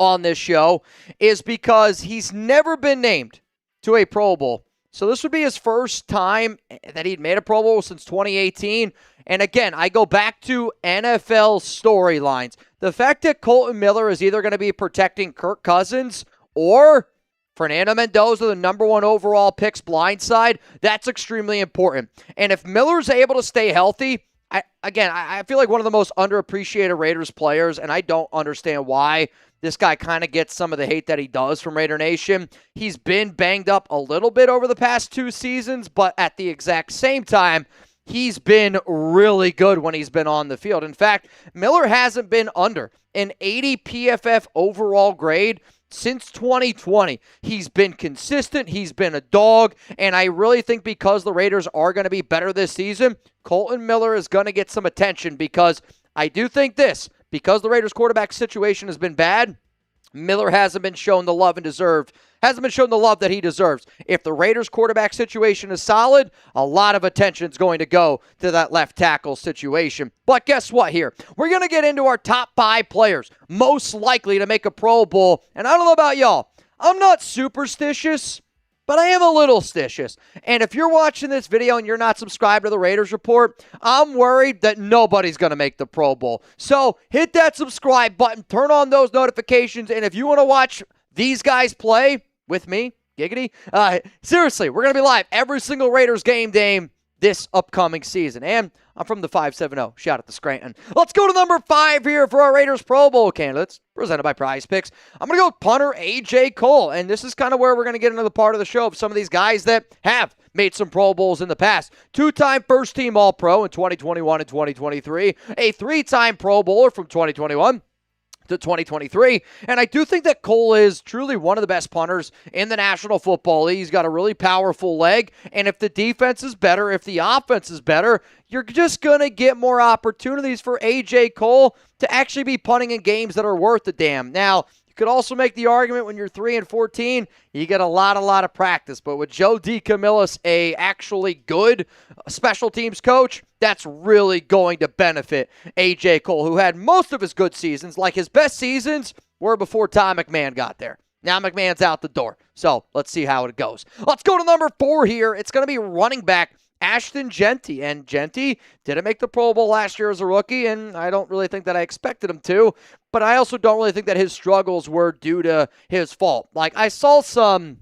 on this show is because he's never been named to a Pro Bowl. So this would be his first time that he'd made a Pro Bowl since 2018. And again, I go back to NFL storylines. The fact that Colton Miller is either going to be protecting Kirk Cousins or Fernando Mendoza, the number 1 overall pick's blindside, that's extremely important. And if Miller's able to stay healthy, I feel like one of the most underappreciated Raiders players, and I don't understand why this guy kind of gets some of the hate that he does from Raider Nation. He's been banged up a little bit over the past 2 seasons, but at the exact same time, he's been really good when he's been on the field. In fact, Miller hasn't been under an 80 PFF overall grade since 2020. He's been consistent. He's been a dog. And I really think because the Raiders are going to be better this season, Kolton Miller is going to get some attention, because I do think this, because the Raiders quarterback situation has been bad, Miller hasn't been shown the love that he deserves. If the Raiders quarterback situation is solid, a lot of attention is going to go to that left tackle situation. But guess what here? We're going to get into our top 5 players most likely to make a Pro Bowl. And I don't know about y'all, I'm not superstitious, but I am a little stitious. And if you're watching this video and you're not subscribed to the Raiders Report, I'm worried that nobody's going to make the Pro Bowl. So hit that subscribe button, turn on those notifications, and if you want to watch these guys play with me, giggity, seriously, we're going to be live every single Raiders game day this upcoming season. And I'm from the 570. Shout out to Scranton. Let's go to number 5 here for our Raiders Pro Bowl candidates, presented by Prize Picks. I'm going to go with punter A.J. Cole, and this is kind of where we're going to get into the part of the show of some of these guys that have made some Pro Bowls in the past. 2-time first-team All-Pro in 2021 and 2023, a 3-time Pro Bowler from 2021 to 2023. And I do think that Cole is truly one of the best punters in the National Football League. He's got a really powerful leg, and if the defense is better, if the offense is better, you're just going to get more opportunities for A.J. Cole to actually be punting in games that are worth a damn. Now, you could also make the argument when you're 3-14, you get a lot of practice. But with Joe DeCamillis, a actually good special teams coach, that's really going to benefit A.J. Cole, who had most of his good seasons, like his best seasons, were before Tom McMahon got there. Now McMahon's out the door. So let's see how it goes. Let's go to number 4 here. It's going to be running back Ashton Jeanty. And Jeanty didn't make the Pro Bowl last year as a rookie, and I don't really think that I expected him to. But I also don't really think that his struggles were due to his fault. Like, I saw some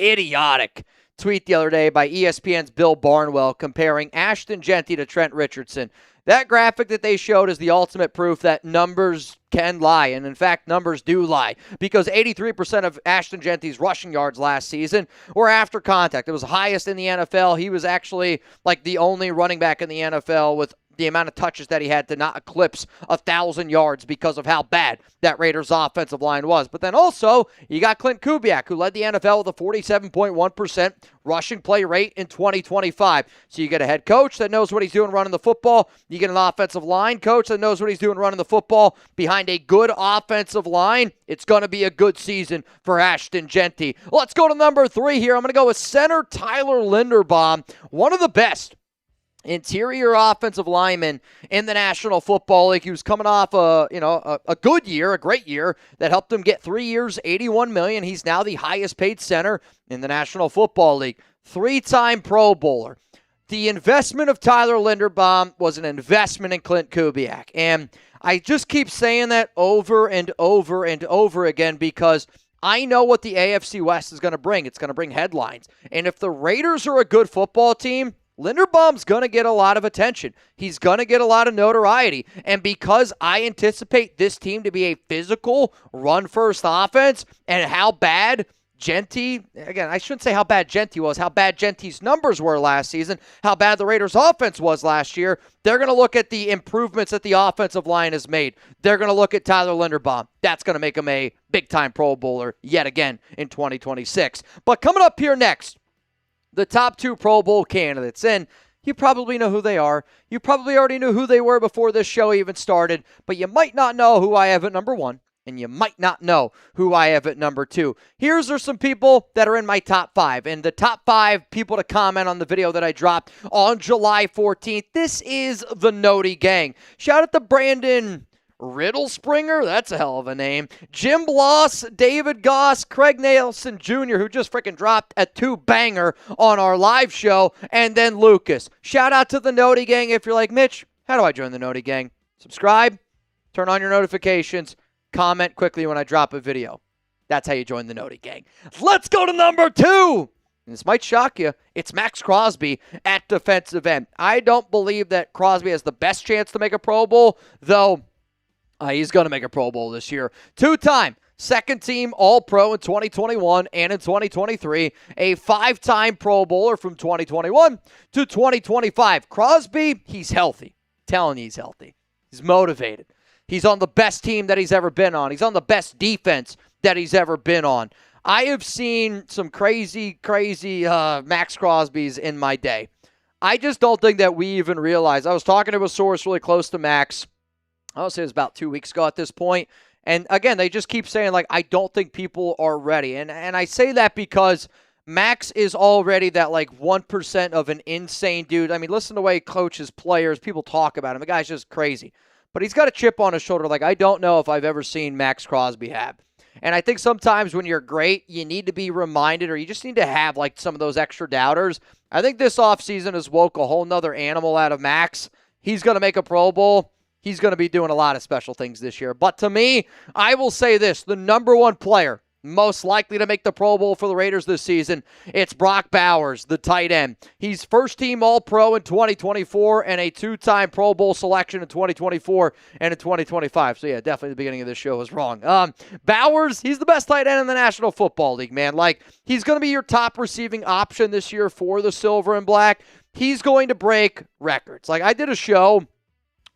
idiotic tweet the other day by ESPN's Bill Barnwell comparing Ashton Jeanty to Trent Richardson. That graphic that they showed is the ultimate proof that numbers can lie, and in fact, numbers do lie, because 83% of Ashton Jeanty's rushing yards last season were after contact. It was highest in the NFL. He was actually like the only running back in the NFL with the amount of touches that he had to not eclipse 1,000 yards because of how bad that Raiders offensive line was. But then also, you got Clint Kubiak, who led the NFL with a 47.1% rushing play rate in 2025. So you get a head coach that knows what he's doing running the football. You get an offensive line coach that knows what he's doing running the football. Behind a good offensive line, it's going to be a good season for Ashton Jeanty. Let's go to number 3 here. I'm going to go with center Tyler Linderbaum, one of the best interior offensive lineman in the National Football League. He was coming off a good year, a great year that helped him get 3 years, $81 million. He's now the highest paid center in the National Football League. 3-time Pro Bowler. The investment of Tyler Linderbaum was an investment in Clint Kubiak. And I just keep saying that over and over and over again because I know what the AFC West is going to bring. It's going to bring headlines. And if the Raiders are a good football team, Linderbaum's going to get a lot of attention. He's going to get a lot of notoriety. And because I anticipate this team to be a physical, run-first offense, and how bad Jeanty, again, I shouldn't say how bad Jeanty was, how bad Jeanty's numbers were last season, how bad the Raiders' offense was last year, they're going to look at the improvements that the offensive line has made. They're going to look at Tyler Linderbaum. That's going to make him a big-time Pro Bowler yet again in 2026. But coming up here next, the top 2 Pro Bowl candidates, and you probably know who they are. You probably already knew who they were before this show even started, but you might not know who I have at number 1, and you might not know who I have at number 2. Here's are some people that are in my top 5, and the top 5 people to comment on the video that I dropped on July 14th. This is the Noti Gang. Shout out to Brandon Riddle Springer, that's a hell of a name. Jim Bloss, David Goss, Craig Nelson Jr., who just freaking dropped a 2-banger on our live show, and then Lucas. Shout out to the Noti Gang. If you're like, Mitch, how do I join the Noti Gang? Subscribe, turn on your notifications, comment quickly when I drop a video. That's how you join the Noti Gang. Let's go to number 2. and this might shock you, it's Max Crosby at defensive end. I don't believe that Crosby has the best chance to make a Pro Bowl, though he's going to make a Pro Bowl this year. Two-time second-team All-Pro in 2021 and in 2023, a five-time Pro Bowler from 2021 to 2025. Crosby, he's healthy. I'm telling you, he's healthy. He's motivated. He's on the best team that he's ever been on. He's on the best defense that he's ever been on. I have seen some crazy Max Crosbys in my day. I just don't think that we even realize. I was talking to a source really close to Max. I would say it was about 2 weeks ago at this point. And again, they just keep saying, like, I don't think people are ready. And I say that because Max is already that, like, 1% of an insane dude. I mean, listen to the way he coaches players. People talk about him. The guy's just crazy. But he's got a chip on his shoulder like I don't know if I've ever seen Max Crosby have. And I think sometimes when you're great, you need to be reminded, or you just need to have like some of those extra doubters. I think this offseason has woke a whole nother animal out of Max. He's going to make a Pro Bowl. He's going to be doing a lot of special things this year. But to me, I will say this, the number one player most likely to make the Pro Bowl for the Raiders this season, it's Brock Bowers, the tight end. He's first-team All-Pro in 2024 and a two-time Pro Bowl selection in 2024 and in 2025. So, yeah, definitely the beginning of this show was wrong. Bowers, he's the best tight end in the National Football League, man. Like, he's going to be your top receiving option this year for the Silver and Black. He's going to break records. Like, I did a show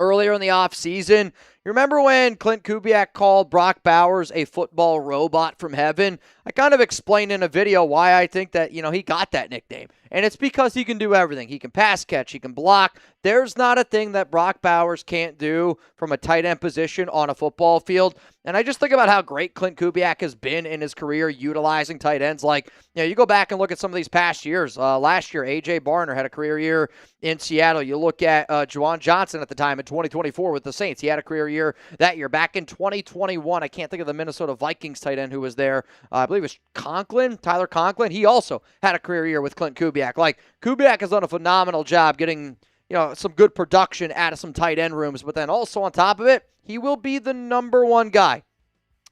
earlier in the offseason. You remember when Clint Kubiak called Brock Bowers a football robot from heaven? I kind of explained in a video why I think that, he got that nickname. And it's because he can do everything. He can pass catch. He can block. There's not a thing that Brock Bowers can't do from a tight end position on a football field. And I just think about how great Clint Kubiak has been in his career utilizing tight ends. Like, you go back and look at some of these past years. Last year, A.J. Barner had a career year in Seattle. You look at Juwan Johnson at the time in 2024 with the Saints. He had a career year that year. Back in 2021, I can't think of the Minnesota Vikings tight end who was there. I believe it was Tyler Conklin. He also had a career year with Clint Kubiak. Like, Kubiak has done a phenomenal job getting some good production out of some tight end rooms, but then also on top of it, he will be the number one guy.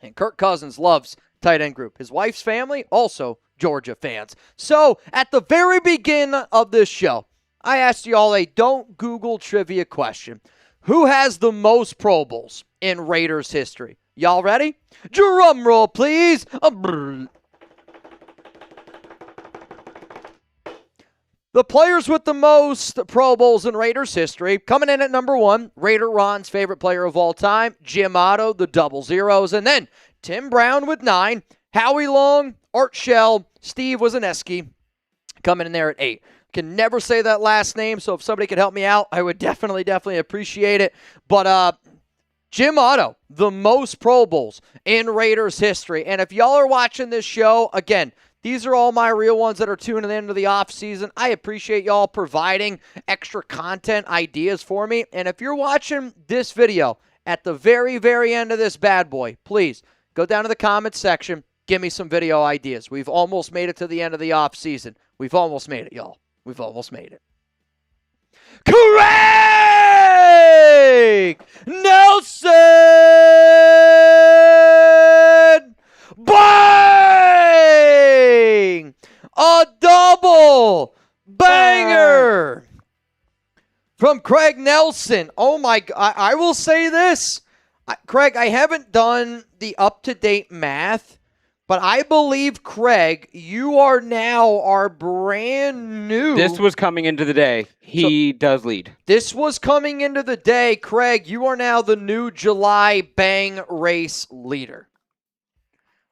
And Kirk Cousins loves tight end group. His wife's family, also Georgia fans. So, at the very beginning of this show, I asked you all a don't Google trivia question. Who has the most Pro Bowls in Raiders history? Y'all ready? Drum roll, please. The players with the most Pro Bowls in Raiders history, coming in at number one, Raider Ron's favorite player of all time, Jim Otto, the double zeros, and then Tim Brown with 9, Howie Long, Art Shell, Steve Wisniewski coming in there at 8. Can never say that last name, so if somebody could help me out, I would definitely appreciate it. But Jim Otto, the most Pro Bowls in Raiders history. And if y'all are watching this show, again, these are all my real ones that are tuning into the offseason. I appreciate y'all providing extra content ideas for me. And if you're watching this video at the very, very end of this bad boy, please go down to the comments section. Give me some video ideas. We've almost made it to the end of the offseason. We've almost made it, y'all. We've almost made it. Craig Nelson! Bang! A double banger from Craig Nelson. Oh my God. I will say this. Craig, I haven't done the up-to-date math, but I believe, Craig, you are now our brand new. This was coming into the day. He does lead. This was coming into the day. Craig, you are now the new July Bang Race leader.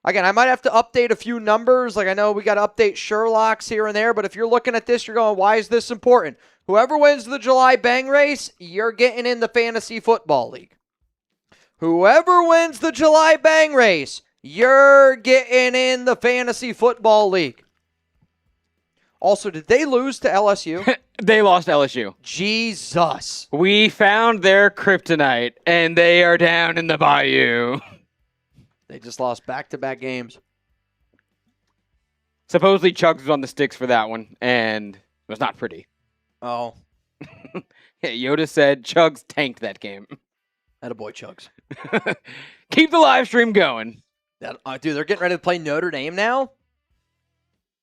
Again, I might have to update a few numbers. Like, I know we got to update Sherlock's here and there, but if you're looking at this, you're going, why is this important? Whoever wins the July Bang Race, you're getting in the Fantasy Football League. Whoever wins the July Bang Race, you're getting in the Fantasy Football League. Also, did they lose to LSU? They lost LSU. Jesus. We found their kryptonite, and they are down in the bayou. They just lost back-to-back games. Supposedly Chugs was on the sticks for that one, and it was not pretty. Oh. Yeah, Yoda said Chugs tanked that game. Attaboy, Chugs. Keep the live stream going. Dude, they're getting ready to play Notre Dame now?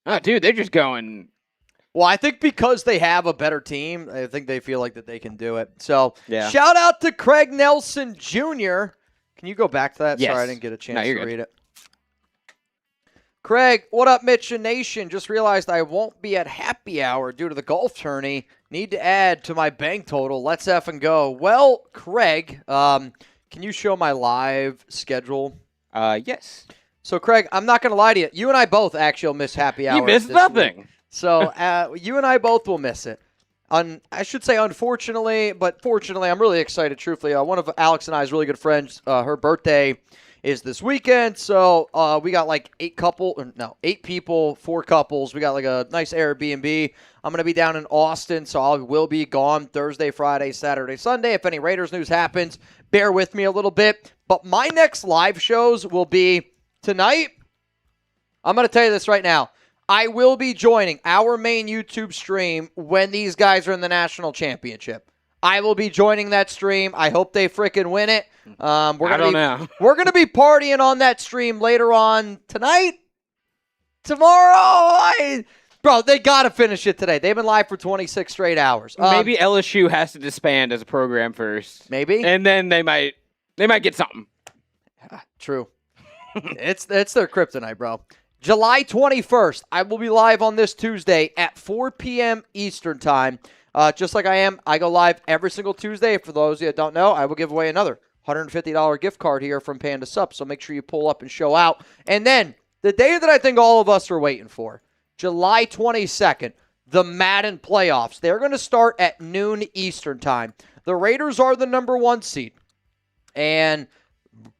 Oh, dude, they're just going. Well, I think because they have a better team, I think they feel like that they can do it. So, Yeah. shout out to Craig Nelson Jr. Can you go back to that? Yes. Sorry, I didn't get a chance you're to good. read it. Craig, what up, Mitch and Nation? Just realized I won't be at happy hour due to the golf tourney. Need to add to my bank total. Let's effing go. Well, Craig, can you show my live schedule? Yes. So, Craig, I'm not going to lie to you. You and I both actually will miss happy hour. You missed this nothing. week. So, you and I both will miss it. I should say unfortunately, but fortunately, I'm really excited, truthfully. One of Alex and I's really good friends, her birthday is this weekend. So, we got like 8 people, 4 couples. We got like a nice Airbnb. I'm going to be down in Austin, so I will be gone Thursday, Friday, Saturday, Sunday. If any Raiders news happens, bear with me a little bit. But my next live shows will be tonight. I'm going to tell you this right now. I will be joining our main YouTube stream when these guys are in the national championship. I will be joining that stream. I hope they freaking win it. I don't know. We're going to be partying on that stream later on tonight, tomorrow. Bro, they got to finish it today. They've been live for 26 straight hours. Maybe LSU has to disband as a program first. Maybe. And then they might get something. True. It's their kryptonite, bro. July 21st, I will be live on this Tuesday at 4 p.m. Eastern Time. Just like I am, I go live every single Tuesday. For those of you that don't know, I will give away another $150 gift card here from Panda Sup, so make sure you pull up and show out. And then, the day that I think all of us are waiting for, July 22nd, the Madden playoffs. They're going to start at noon Eastern Time. The Raiders are the number 1 seed. And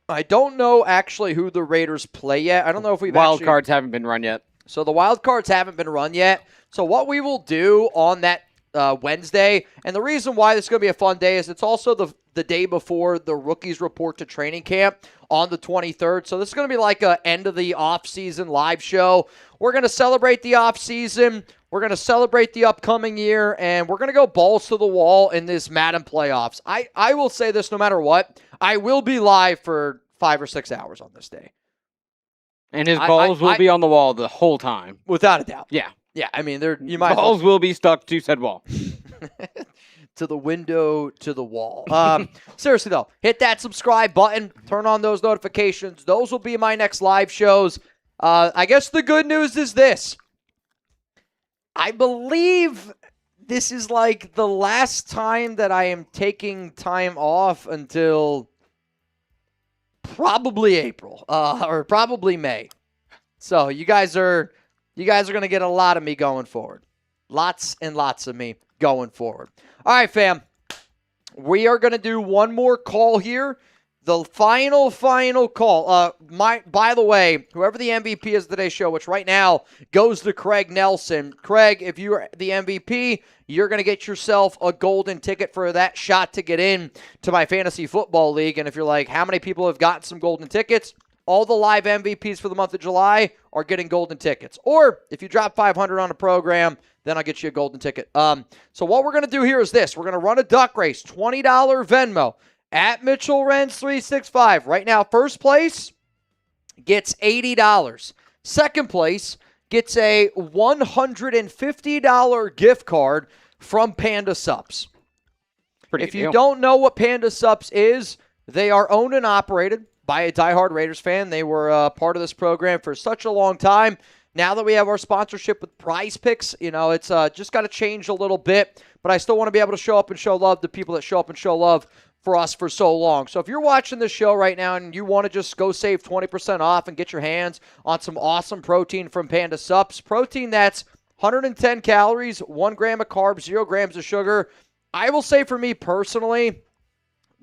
I don't know actually who the Raiders play yet. I don't know if we've Wild cards haven't been run yet. So the wild cards haven't been run yet. So what we will do on that Wednesday, and the reason why this is going to be a fun day is it's also the day before the rookies report to training camp on the 23rd. So this is going to be like a end of the offseason live show. We're going to celebrate the offseason. We're going to celebrate the upcoming year, and we're going to go balls to the wall in this Madden playoffs. I will say this no matter what. I will be live for 5 or 6 hours on this day. And his balls will be on the wall the whole time. Without a doubt. Yeah. Yeah, I mean, you might balls will be stuck to said wall. To the window, to the wall. Seriously, though, hit that subscribe button. Turn on those notifications. Those will be my next live shows. I guess the good news is this. I believe this is like the last time that I am taking time off until probably April or probably May. So you guys are going to get a lot of me going forward. Lots and lots of me going forward. All right, fam. We are going to do one more call here. The final call. By the way, whoever the MVP is of today's show, which right now goes to Craig Nelson. Craig, if you are the MVP, you're going to get yourself a golden ticket for that shot to get in to my fantasy football league. And if you're like, how many people have gotten some golden tickets? All the live MVPs for the month of July are getting golden tickets. Or if you drop $500 on a program, then I'll get you a golden ticket. So what we're going to do here is this. We're going to run a duck race, $20 Venmo. At Mitchell Renz 365. Right now, first place gets $80. Second place gets a $150 gift card from Panda Sups. If you don't know what Panda Sups is, they are owned and operated by a diehard Raiders fan. They were part of this program for such a long time. Now that we have our sponsorship with Prize Picks, it's just got to change a little bit. But I still want to be able to show up and show love to people that show up and show love for us for so long. So if you're watching this show right now and you want to just go save 20% off and get your hands on some awesome protein from Panda Sups, protein that's 110 calories, 1 gram of carbs, 0 grams of sugar. I will say for me personally,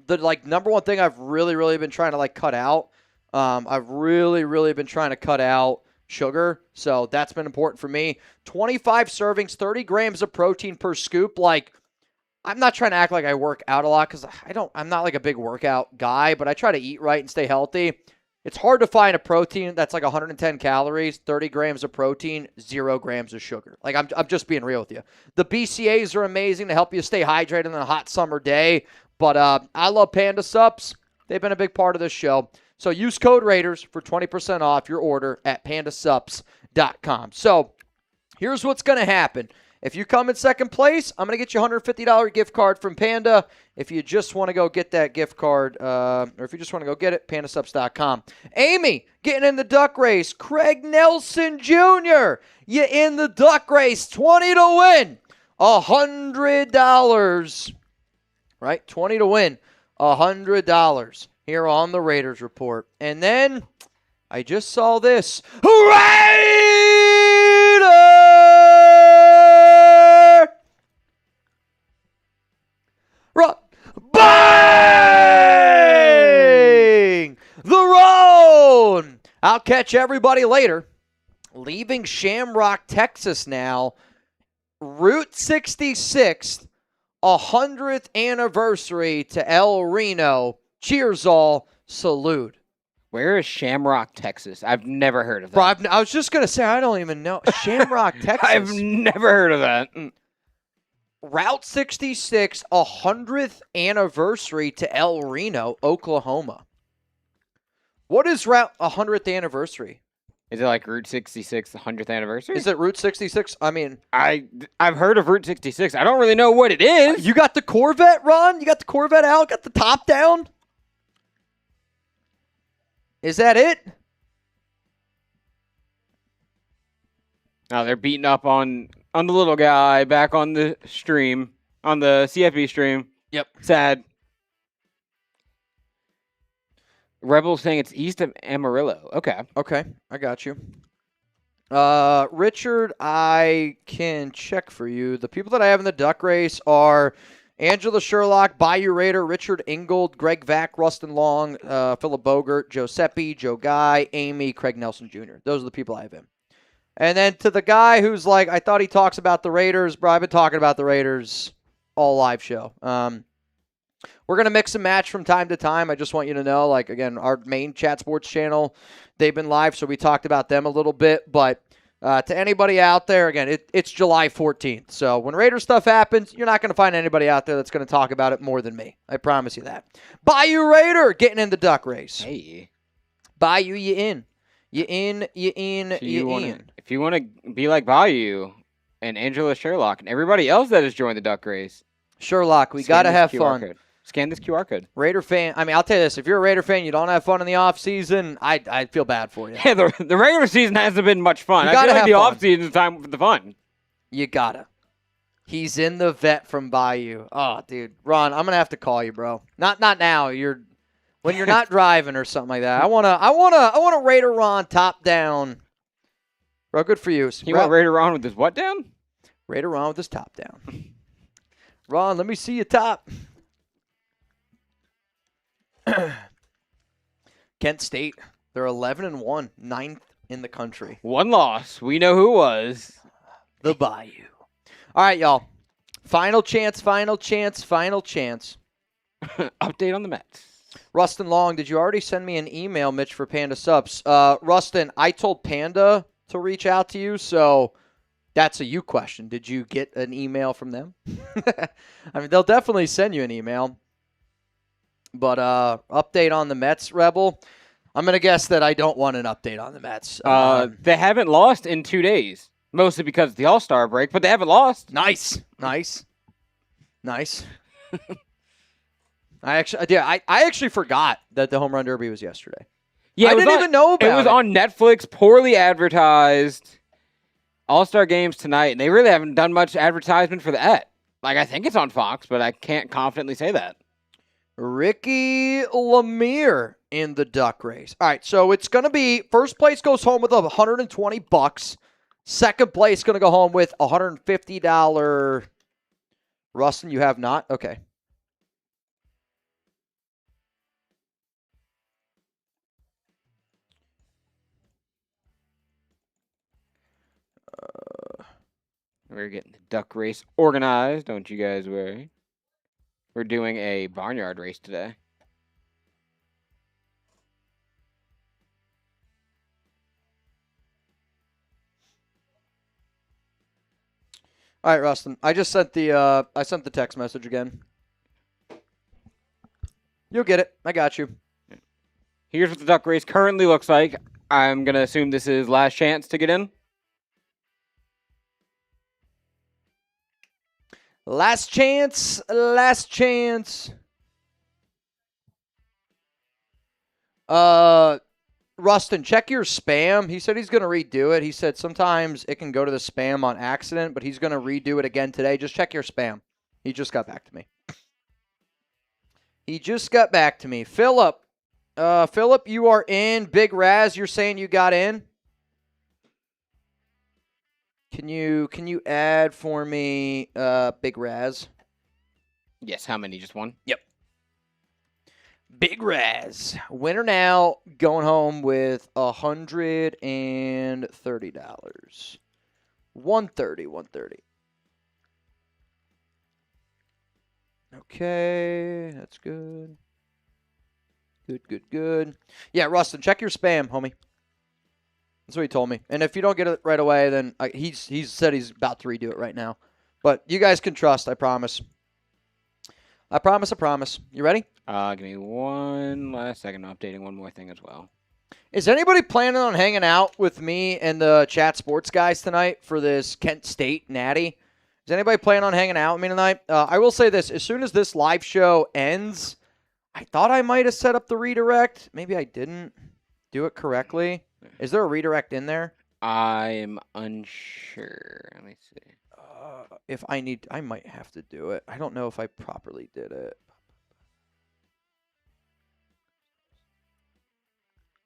the number one thing I've really been trying to cut out. I've really been trying to cut out sugar. So that's been important for me. 25 servings, 30 grams of protein per scoop. I'm not trying to act like I work out a lot because I'm not a big workout guy, but I try to eat right and stay healthy. It's hard to find a protein that's 110 calories, 30 grams of protein, 0 grams of sugar. I'm just being real with you. The BCAAs are amazing to help you stay hydrated on a hot summer day, but I love Panda Sups. They've been a big part of this show. So use code Raiders for 20% off your order at pandasups.com. So Here's what's going to happen. If you come in second place, I'm going to get you a $150 gift card from Panda. If you just want to go get that gift card, or if you just want to go get it, pandasubs.com. Amy, getting in the duck race. Craig Nelson Jr., you in the duck race. 20 to win, $100. Right? 20 to win, $100 here on the Raiders Report. And then I just saw this. Bang! The road! I'll catch everybody later. Leaving Shamrock, Texas now. Route 66, 100th anniversary to El Reno. Cheers all. Salute. Where is Shamrock, Texas? I've never heard of that. Bro, I was just going to say, I don't even know. Shamrock, Texas. I've never heard of that. Route 66, 100th anniversary to El Reno, Oklahoma. What is Route 100th anniversary? Is it like Route 66, the 100th anniversary? Is it Route 66? I mean, I've heard of Route 66. I don't really know what it is. You got the Corvette, Ron? You got the Corvette out? Got the top down? Is that it? No, they're beating up on the little guy back on the stream, on the CFB stream. Yep. Sad. Rebels saying it's east of Amarillo. Okay. Okay, I got you. Richard, I can check for you. The people that I have in the duck race are Angela Sherlock, Bayou Raider, Richard Ingold, Greg Vack, Rustin Long, Philip Bogert, Giuseppe, Joe Guy, Amy, Craig Nelson Jr. Those are the people I have in. And then to the guy who's like, I thought he talks about the Raiders, bro, I've been talking about the Raiders all live show. We're going to mix and match from time to time. I just want you to know, like, again, our main Chat Sports channel, they've been live, so we talked about them a little bit. But to anybody out there, again, it's July 14th. So when Raider stuff happens, you're not going to find anybody out there that's going to talk about it more than me. I promise you that. Bayou Raider getting in the duck race. Hey. Bayou, you in. You in. If you want to be like Bayou and Angela Sherlock and everybody else that has joined the duck race. Sherlock, we got to have fun. Code. Scan this QR code. Raider fan. I mean, I'll tell you this. If you're a Raider fan, you don't have fun in the offseason, I feel bad for you. Yeah, the regular season hasn't been much fun. You I gotta feel like the have offseason is time for the fun. You gotta. He's in the vet from Bayou. Oh, dude. Ron, I'm going to have to call you, bro. Not now. When you're not driving or something like that. I want to Raider Ron top down. Bro, good for you. You want Raider Ron with his what down? Raider Ron with his top down. Ron, let me see your top. Kent State, they're 11-1, 9th in the country. One loss. We know who was. The Bayou. All right, y'all. Final chance. Update on the Mets. Rustin Long, did you already send me an email, Mitch, for Panda Subs? Rustin, I told Panda to reach out to you, so that's a you question. Did you get an email from them? I mean, they'll definitely send you an email. But update on the Mets, Rebel. I'm going to guess that I don't want an update on the Mets. They haven't lost in 2 days, mostly because of the All-Star break, but they haven't lost. Nice. I actually forgot that the Home Run Derby was yesterday. Yeah, I didn't even know about it. It was on Netflix, poorly advertised. All-Star games tonight, and they really haven't done much advertisement for that. Like, I think it's on Fox, but I can't confidently say that. Ricky Lemire in the duck race. All right, so it's going to be first place goes home with $120. Second place going to go home with $150. Rustin, you have not? Okay. We're getting the duck race organized. Don't you guys worry. We're doing a barnyard race today. All right, Rustin. I just sent the text message again. You'll get it. I got you. Here's what the duck race currently looks like. I'm going to assume this is last chance to get in. Last chance. Last chance. Rustin, check your spam. He said he's going to redo it. He said sometimes it can go to the spam on accident, but he's going to redo it again today. Just check your spam. He just got back to me. Philip. Philip, you are in. Big Raz, you're saying you got in? Can you add for me Big Raz? Yes, how many? Just one? Yep. Big Raz. Winner now, going home with $130. 130. Okay, that's good. Good. Yeah, Rustin, check your spam, homie. That's what he told me. And if you don't get it right away, then he's said he's about to redo it right now. But you guys can trust, I promise. I promise. You ready? Give me one last second. I'm updating one more thing as well. Is anybody planning on hanging out with me and the Chat Sports guys tonight for this Kent State Natty? Is anybody planning on hanging out with me tonight? I will say this. As soon as this live show ends, I thought I might have set up the redirect. Maybe I didn't do it correctly. Is there a redirect in there? I'm unsure. Let me see. If I need, I might have to do it. I don't know if I properly did it.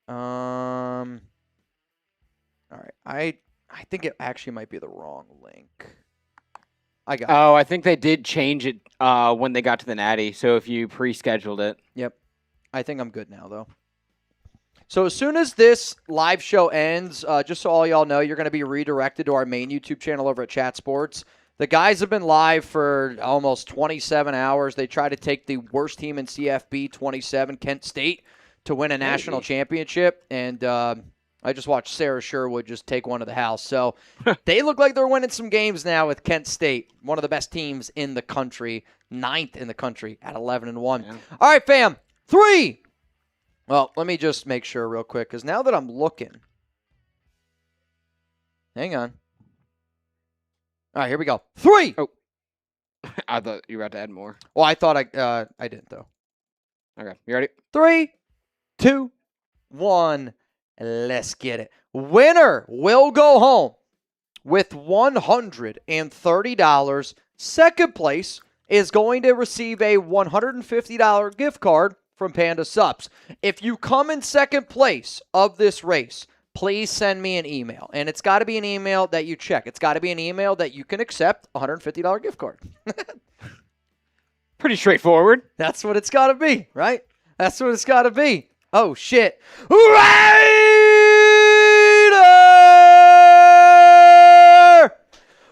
All right. I think it actually might be the wrong link. I got it. I think they did change it when they got to the Natty. So if you pre-scheduled it. Yep. I think I'm good now, though. So as soon as this live show ends, just so all y'all know, you're going to be redirected to our main YouTube channel over at Chat Sports. The guys have been live for almost 27 hours. They try to take the worst team in CFB, 27, Kent State, to win a national championship. And I just watched Sarah Sherwood just take one to the house. So they look like they're winning some games now with Kent State, one of the best teams in the country, 9th in the country at 11-1. Yeah. All right, fam, 3. Well, let me just make sure real quick, because now that I'm looking. Hang on. All right, here we go. 3. Oh. I thought you were about to add more. Well, I thought I didn't, though. Okay, you ready? 3, 2, 1. Let's get it. Winner will go home with $130. Second place is going to receive a $150 gift card from Panda Subs. If you come in second place of this race, please send me an email. And it's got to be an email that you check. It's got to be an email that you can accept a $150 gift card. Pretty straightforward. That's what it's got to be, right? That's what it's got to be. Oh, shit. Raider!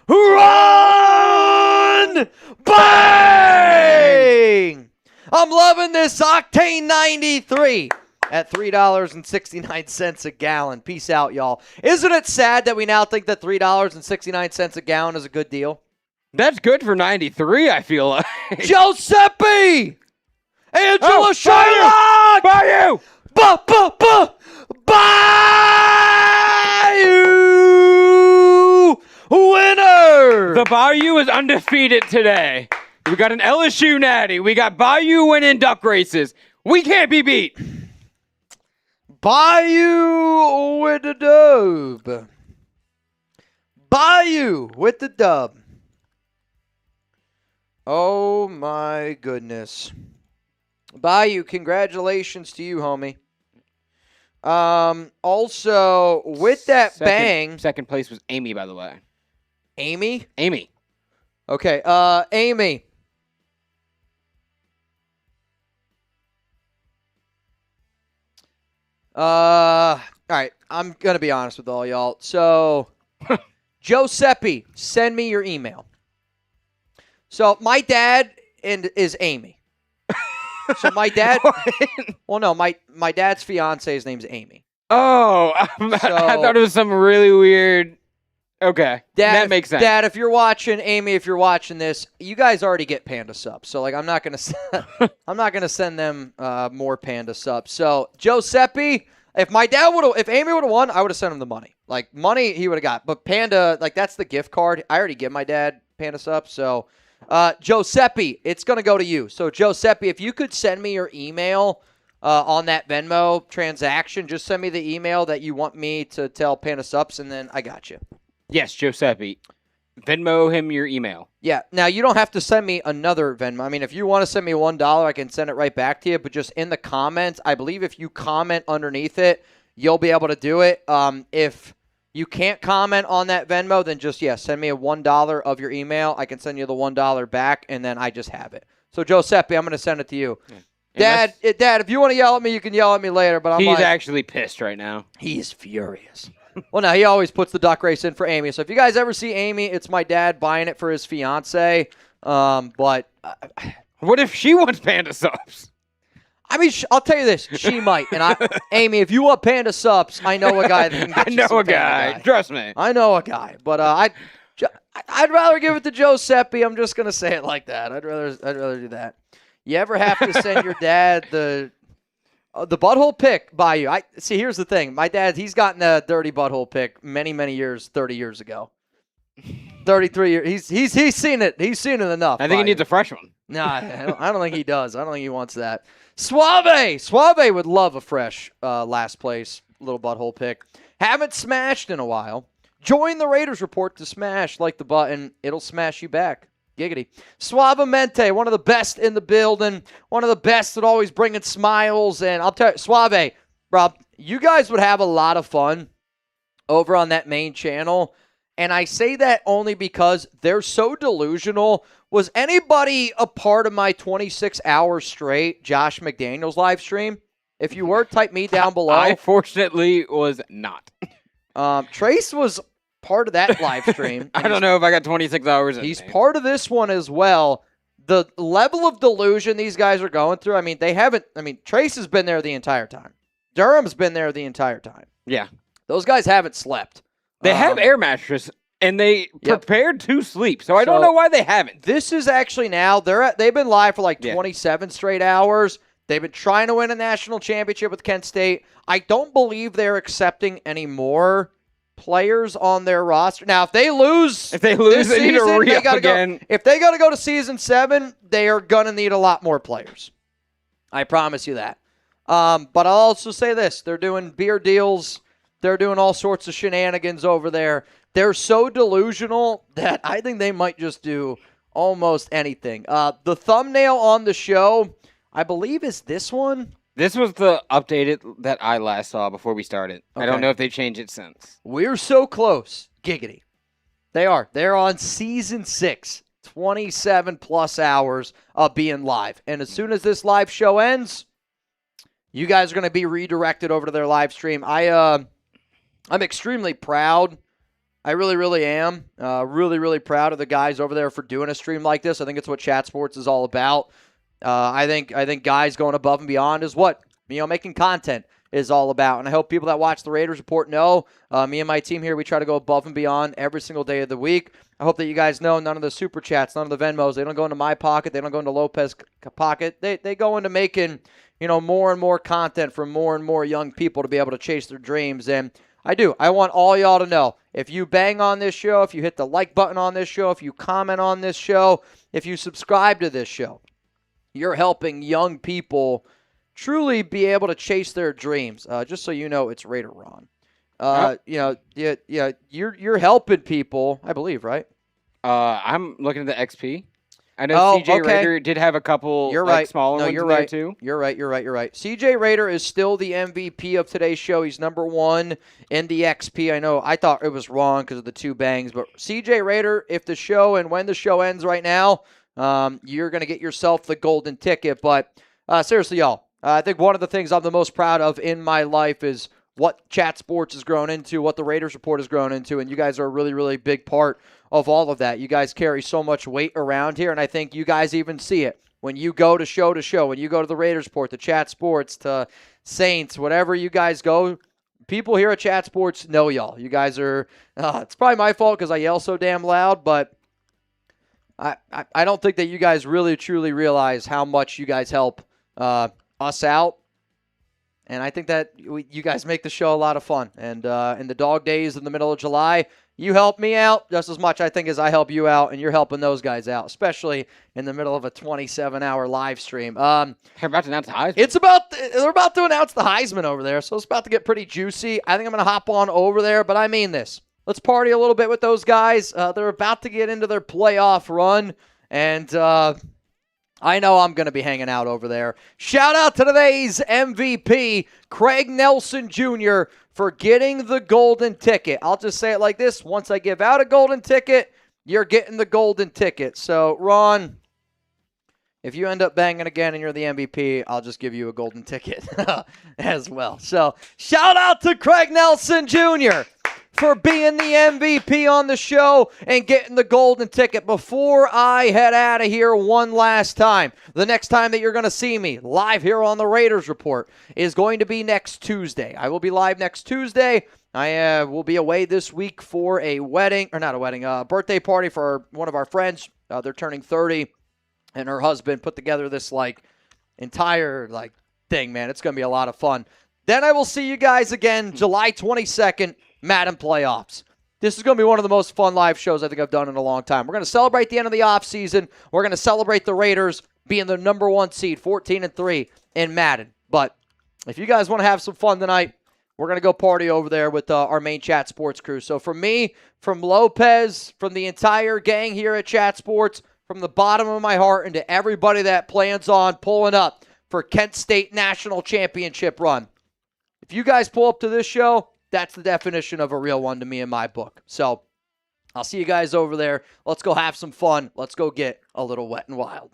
Run! Bang! I'm loving this Octane 93 at $3.69 a gallon. Peace out, y'all. Isn't it sad that we now think that $3.69 a gallon is a good deal? That's good for 93, I feel like. Giuseppe! Angela Shylock! Bayou! Bayou! Winner! The Bayou is undefeated today. We got an LSU Natty. We got Bayou winning duck races. We can't be beat. Bayou with the dub. Bayou with the dub. Oh, my goodness. Bayou, congratulations to you, homie. Also, with that bang. Second place was Amy, by the way. Amy? Amy. Okay, Amy. All right, I'm going to be honest with all y'all. So, Giuseppe, send me your email. So, my dad is Amy. So, my dad, well, no, my dad's fiance's name's Amy. Oh, I thought it was some really weird. Okay, Dad, that makes sense. Dad, if you're watching, Amy, if you're watching this, you guys already get Panda subs. So, like, I'm not gonna send them more Panda subs. So, Giuseppe, if Amy would have won, I would have sent him the money. Like, money he would have got. But Panda, like, that's the gift card. I already give my dad Panda subs. So, Giuseppe, it's going to go to you. So, Giuseppe, if you could send me your email on that Venmo transaction, just send me the email that you want me to tell Panda Sups, and then I got you. Yes, Giuseppe. Venmo him your email. Yeah. Now, you don't have to send me another Venmo. I mean, if you want to send me $1, I can send it right back to you. But just in the comments, I believe if you comment underneath it, you'll be able to do it. If you can't comment on that Venmo, then just, send me a $1 of your email. I can send you the $1 back, and then I just have it. So, Giuseppe, I'm going to send it to you. Yeah. Dad, if you want to yell at me, you can yell at me later. But he's actually pissed right now. He's furious. Well, no, he always puts the duck race in for Amy. So if you guys ever see Amy, it's my dad buying it for his fiance. But what if she wants Panda Subs? I mean, I'll tell you this. She might. And Amy, if you want Panda Subs, I know a guy that can get you some Panda guy. Trust me. I know a guy. But I'd rather give it to Giuseppe. I'm just going to say it like that. I'd rather do that. You ever have to send your dad the butthole pick by you? See, here's the thing. My dad, he's gotten a dirty butthole pick many, many years, 30 years ago. 33 years. He's seen it. He's seen it enough. I think he needs a fresh one. No, I don't think he does. I don't think he wants that. Suave would love a fresh last place little butthole pick. Haven't smashed in a while. Join the Raiders Report to smash. Like the button. It'll smash you back. Giggity. Suavemente, one of the best in the building, one of the best at always bringing smiles. And I'll tell you, Suave, Rob, you guys would have a lot of fun over on that main channel. And I say that only because they're so delusional. Was anybody a part of my 26 hours straight Josh McDaniels live stream? If you were, type me down below. I fortunately was not. Trace was part of that live stream. I don't know if I got 26 hours in. He's part of this one as well. The level of delusion these guys are going through, I mean, Trace has been there the entire time. Durham's been there the entire time. Yeah. Those guys haven't slept. They have air mattress, and they prepared to sleep, so I don't know why they haven't. This is actually now, they've been live for like 27 straight hours. They've been trying to win a national championship with Kent State. I don't believe they're accepting any more players on their roster. Now, if they lose they need to re-up again. If they got to go to season 7, they are going to need a lot more players. I promise you that. But I'll also say this. They're doing beer deals. They're doing all sorts of shenanigans over there. They're so delusional that I think they might just do almost anything. The thumbnail on the show, I believe, is this one. This was the updated that I last saw before we started. Okay. I don't know if they changed it since. We're so close. Giggity. They are. They're on season 6. 27-plus hours of being live. And as soon as this live show ends, you guys are going to be redirected over to their live stream. I'm extremely proud. I really, really am. Really, really proud of the guys over there for doing a stream like this. I think it's what Chat Sports is all about. I think guys going above and beyond is what making content is all about. And I hope people that watch the Raiders Report know me and my team here, we try to go above and beyond every single day of the week. I hope that you guys know none of the super chats, none of the Venmos, they don't go into my pocket, they don't go into Lopez's pocket. They go into making more and more content for more and more young people to be able to chase their dreams. And I want all y'all to know, if you bang on this show, if you hit the like button on this show, if you comment on this show, if you subscribe to this show, you're helping young people truly be able to chase their dreams. Just so you know, it's Raider Ron. You're helping people, I believe, right? I'm looking at the XP. I know CJ Raider did have a couple smaller ones in there too. You're right. CJ Raider is still the MVP of today's show. He's number 1 in the XP. I thought it was wrong because of the 2 bangs, but CJ Raider, if the show and when the show ends right now, you're going to get yourself the golden ticket. But seriously, y'all, I think one of the things I'm the most proud of in my life is what Chat Sports has grown into, what the Raiders Report has grown into, and you guys are a really, really big part of all of that. You guys carry so much weight around here, and I think you guys even see it when you go to show, when you go to the Raiders Report, to Chat Sports, to Saints, whatever you guys go, people here at Chat Sports know y'all. You guys are, it's probably my fault because I yell so damn loud, but I don't think that you guys really, truly realize how much you guys help us out And I think that you guys make the show a lot of fun. And in the dog days in the middle of July, you help me out just as much, I think, as I help you out, and you're helping those guys out, especially in the middle of a 27-hour live stream. They're about to announce the Heisman. They're about to announce the Heisman over there, so it's about to get pretty juicy. I think I'm going to hop on over there, but I mean this. Let's party a little bit with those guys. They're about to get into their playoff run, and I know I'm going to be hanging out over there. Shout out to today's MVP, Craig Nelson Jr., for getting the golden ticket. I'll just say it like this. Once I give out a golden ticket, you're getting the golden ticket. So, Ron, if you end up banging again and you're the MVP, I'll just give you a golden ticket as well. So, shout out to Craig Nelson Jr. for being the MVP on the show and getting the golden ticket. Before I head out of here one last time, the next time that you're going to see me live here on the Raiders Report is going to be next Tuesday. I will be live next Tuesday. I will be away this week for a birthday party for one of our friends. They're turning 30, and her husband put together this entire thing, man. It's going to be a lot of fun. Then I will see you guys again July 22nd, Madden playoffs. This is going to be one of the most fun live shows I think I've done in a long time. We're going to celebrate the end of the offseason. We're going to celebrate the Raiders being the number 1 seed, 14-3 in Madden. But if you guys want to have some fun tonight, we're going to go party over there with our main Chat Sports crew. So from me, from Lopez, from the entire gang here at Chat Sports, from the bottom of my heart, and to everybody that plans on pulling up for Kent State National Championship run. If you guys pull up to this show, that's the definition of a real one to me in my book. So I'll see you guys over there. Let's go have some fun. Let's go get a little wet and wild.